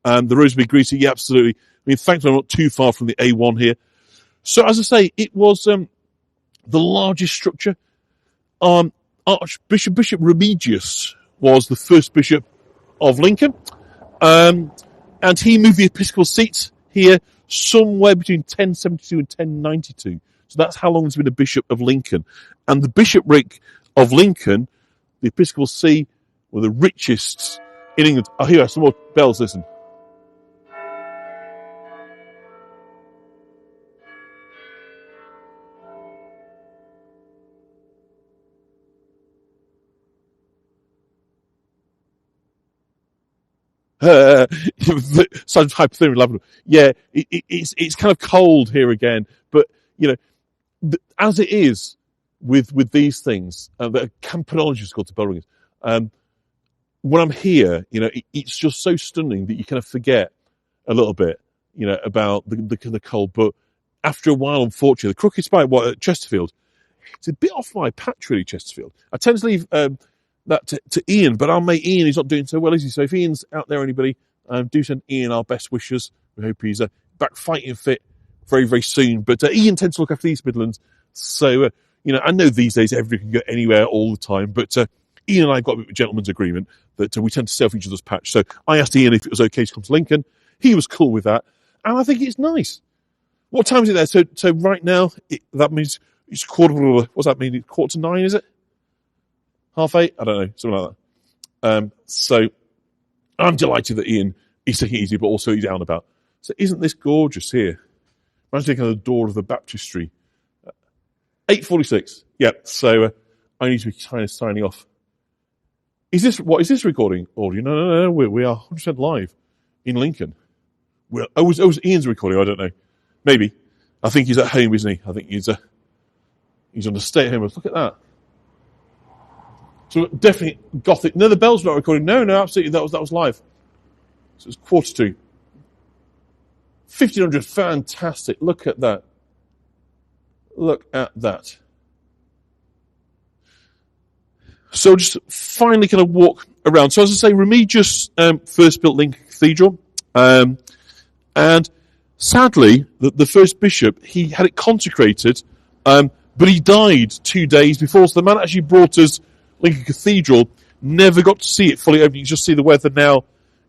The Rosebery Greeting, yeah, absolutely. I mean, thankfully I'm not too far from the A1 here. So as I say, it was the largest structure. Bishop Remigius was the first bishop of Lincoln. And he moved the episcopal seat here somewhere between 1072 and 1092. So that's how long he's been a bishop of Lincoln. And the bishopric of Lincoln, the episcopal see, were the richest in England. Oh, here are some more bells, listen. Sounds hypothermia level. Yeah, it's kind of cold here again, but you know, as it is with these things, the campanology is called to Bell when I'm here, you know, it's just so stunning that you kind of forget a little bit, you know, about the cold. But after a while, unfortunately, the Crooked Spike at Chesterfield, it's a bit off my patch, really, Chesterfield. I tend to leave that to Ian, but our mate Ian is not doing so well, is he? So if Ian's out there, anybody, do send Ian our best wishes. We hope he's back fighting fit very, very soon. But Ian tends to look after the East Midlands. So I know these days everyone can go anywhere all the time, but Ian and I got a bit of a gentleman's agreement that we tend to stay off each other's patch. So I asked Ian if it was okay to come to Lincoln. He was cool with that, and I think it's nice. What time is it there? So right now, that means it's what's that mean? 8:45, is it? 8:30? I don't know, something like that. So I'm delighted that Ian is taking it easy, but also he's out and about. So isn't this gorgeous here? Imagine taking the door of the baptistry. 8:46. Yeah, so I need to be kind of signing off. Is this recording audio? No. We are 100% live in Lincoln. Oh, was Ian's recording? I don't know. Maybe. I think he's at home, isn't he? I think he's on a stay-at-home. Look at that. So definitely Gothic. No, the bell's not recording. No, absolutely. That was live. So it's 1:45. 1500. Fantastic. Look at that. Look at that. So just finally kind of walk around. So as I say, Remigius first built Lincoln Cathedral. And sadly, the first bishop, he had it consecrated, but he died 2 days before. So the man actually brought us Lincoln Cathedral never got to see it fully open. You can just see the weather now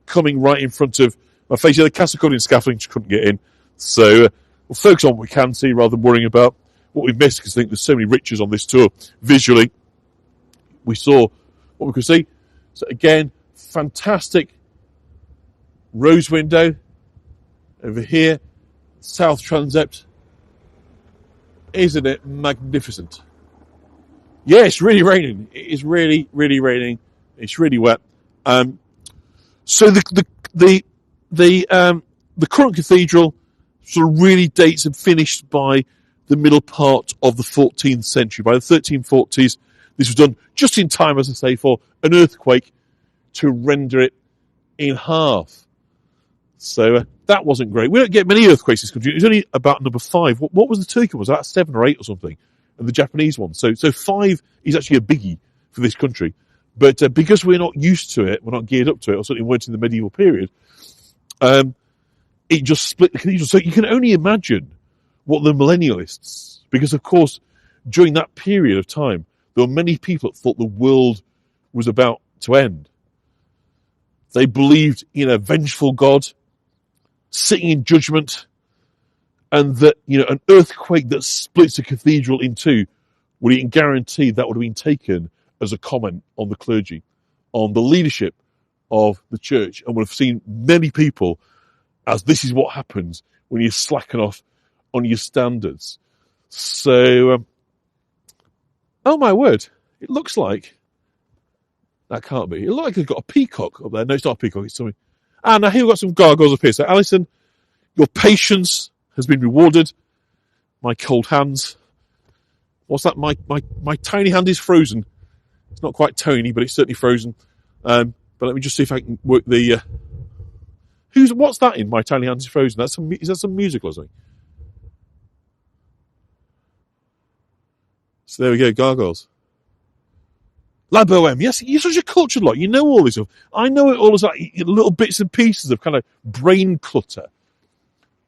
coming right in front of my face. Yeah, the castle covered in scaffolding, just couldn't get in. So we'll focus on what we can see rather than worrying about what we've missed, because I think there's so many riches on this tour. Visually, we saw what we could see. So again, fantastic rose window over here, south transept. Isn't it magnificent? Yeah, it's really raining. It is really, really raining. It's really wet. So the current cathedral sort of really dates and finished by the middle part of the 14th century. By the 1340s, this was done just in time, as I say, for an earthquake to render it in half. So that wasn't great. We don't get many earthquakes in this country. It was only about number 5. What was the Turkey one? Was that 7 or 8 or something? And the Japanese one. So 5 is actually a biggie for this country. But because we're not used to it, we're not geared up to it, or certainly weren't in the medieval period, it just split the cathedral. So you can only imagine what the millennialists, because of course, during that period of time, there were many people that thought the world was about to end. They believed in a vengeful God sitting in judgment, and that, an earthquake that splits a cathedral in two would even guarantee that would have been taken as a comment on the clergy, on the leadership of the church, and would have seen many people as this is what happens when you slacken off on your standards. So, oh my word, it looks like, that can't be, it looks like they've got a peacock up there. No, it's not a peacock, it's something. Now here we've got some gargoyles up here. So Alison, your patience has been rewarded. My cold hands. What's that? My tiny hand is frozen. It's not quite tiny, but it's certainly frozen. But let me just see if I can work the... what's that in? My tiny hand is frozen. Is that some musical or something? So there we go, gargoyles. La Boheme. Yes, you're such a cultured lot. You know all this stuff. I know it all as like little bits and pieces of kind of brain clutter.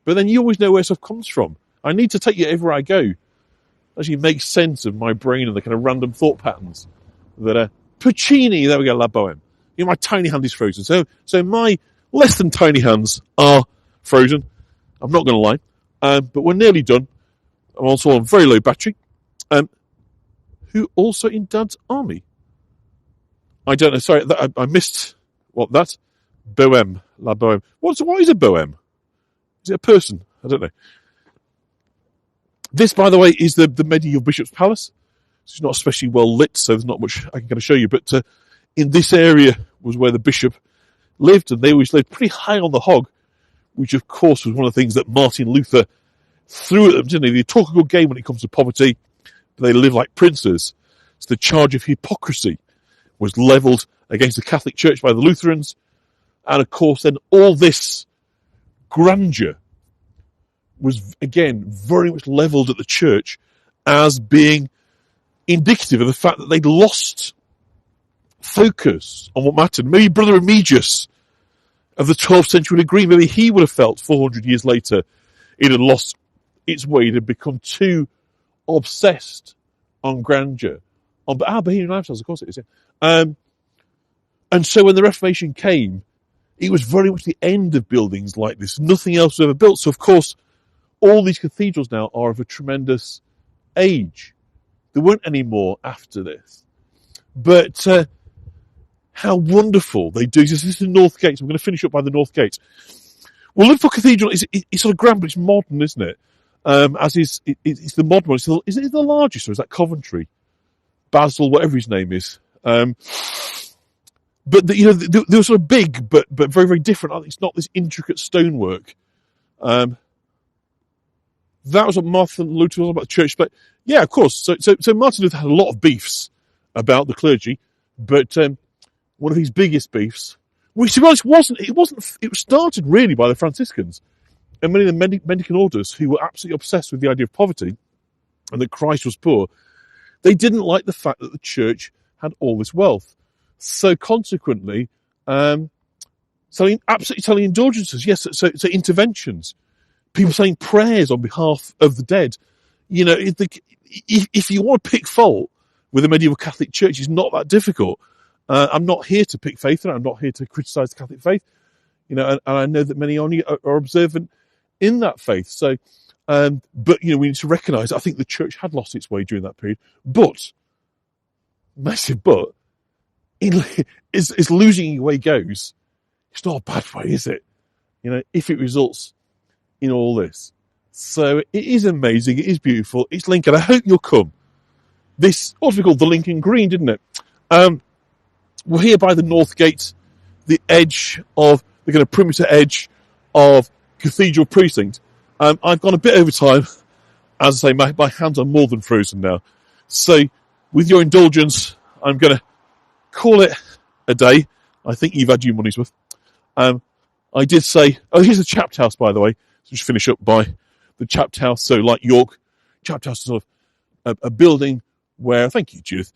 But then you always know where stuff comes from. I need to take you everywhere I go. Actually make sense of my brain and the kind of random thought patterns that are... Puccini, there we go, La Boheme. My tiny hand is frozen. So my less than tiny hands are frozen. I'm not going to lie. But we're nearly done. I'm also on very low battery. Who also in Dad's army? I don't know. Sorry, I missed what that. Boheme, La Boheme. What is a bohème? Is it a person? I don't know. This, by the way, is the medieval bishop's palace. It's not especially well lit, so there's not much I can kind of show you. But in this area was where the bishop lived, and they always lived pretty high on the hog, which of course was one of the things that Martin Luther threw at them, didn't he? They talk a good game when it comes to poverty, but they live like princes. So the charge of hypocrisy was levelled against the Catholic Church by the Lutherans. And of course, then all this grandeur was, again, very much levelled at the church as being indicative of the fact that they'd lost focus on what mattered. Maybe Brother Remigius of the 12th century would agree. Maybe he would have felt 400 years later it had lost its way. It had become too obsessed on grandeur, on our Bohemian lifestyles, of course it is. Yeah. And so when the Reformation came, it was very much the end of buildings like this. Nothing else was ever built. So, of course, all these cathedrals now are of a tremendous age. There weren't any more after this. But how wonderful they do. This is the North Gate. So I'm going to finish up by the North Gate. Well, Liverpool Cathedral is sort of grand, but it's modern, isn't it? As is it's the modern one. Is it the largest, or is that Coventry? Basil, whatever his name is. But they were sort of big, but very, very different. It's not this intricate stonework. That was what Martin Luther was about the church. But yeah, of course. So Martin Luther had a lot of beefs about the clergy, but one of his biggest beefs, which to be honest it was started really by the Franciscans and many of the mendicant orders who were absolutely obsessed with the idea of poverty and that Christ was poor. They didn't like the fact that the church had all this wealth. So consequently, selling indulgences, yes, so interventions, people saying prayers on behalf of the dead. You know, if you want to pick fault with the medieval Catholic Church, it's not that difficult. I'm not here to pick faith, and I'm not here to criticise the Catholic faith. You know, and I know that many only are observant in that faith. So, but you know, we need to recognise. I think the church had lost its way during that period, but massive but. As losing your way goes, it's not a bad way, is it? You know, if it results in all this. So it is amazing. It is beautiful. It's Lincoln. I hope you'll come. This, what we called the Lincoln Green, didn't it? We're here by the North Gate, the edge of, the kind of perimeter edge of Cathedral Precinct. I've gone a bit over time. As I say, my hands are more than frozen now. So with your indulgence, I'm going to call it a day. I think you've had your money's worth. I did say, here's the Chapt House, by the way. So just finish up by the Chapt House. So like York, Chapt House is sort of a building where, thank you, Judith,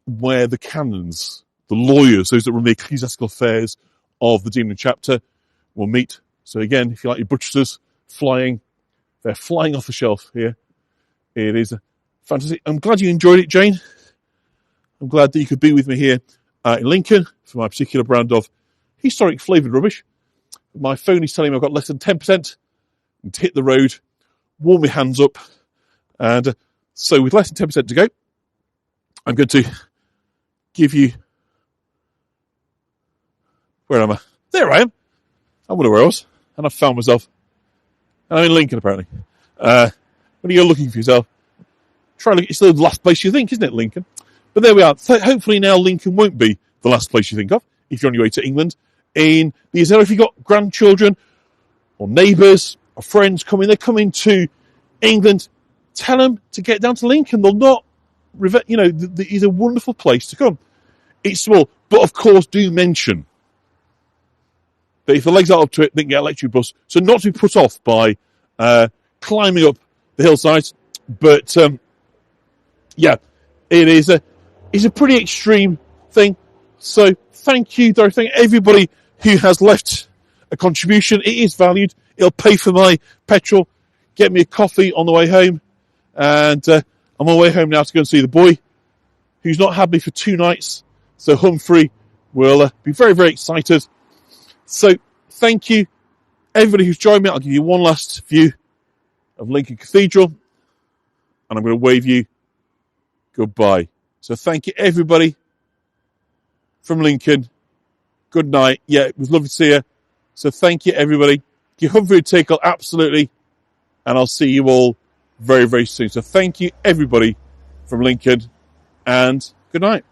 where the canons, the lawyers, those that run the ecclesiastical affairs of the Deanery Chapter will meet. So again, if you like your butchers flying, they're flying off the shelf here. It is fantastic. I'm glad you enjoyed it, Jane. I'm glad that you could be with me here in Lincoln for my particular brand of historic flavoured rubbish. My phone is telling me I've got less than 10% and to hit the road, warm my hands up. And so with less than 10% to go, I'm going to give you... Where am I? There I am. I wonder where I was. And I've found myself. And I'm in Lincoln, apparently. When you're looking for yourself, try to look. It's the last place you think, isn't it, Lincoln? But there we are. So hopefully now Lincoln won't be the last place you think of if you're on your way to England. In the years ahead, if you've got grandchildren or neighbours or friends coming, they're coming to England, tell them to get down to Lincoln. They'll not, you know, it's a wonderful place to come. It's small, but of course do mention that if the legs are up to it, they can get an electric bus. So not to be put off by climbing up the hillside, but yeah, it is a pretty extreme thing. So thank you, Dorothy. Thank everybody who has left a contribution. It is valued. It'll pay for my petrol, get me a coffee on the way home, and I'm on my way home now to go and see the boy who's not had me for 2 nights. So Humphrey will be very, very excited. So thank you, everybody who's joined me. I'll give you one last view of Lincoln Cathedral, and I'm going to wave you goodbye. So thank you, everybody from Lincoln. Good night. Yeah, it was lovely to see you. So thank you, everybody. Give Humphrey a tickle, absolutely. And I'll see you all very, very soon. So thank you, everybody from Lincoln, and good night.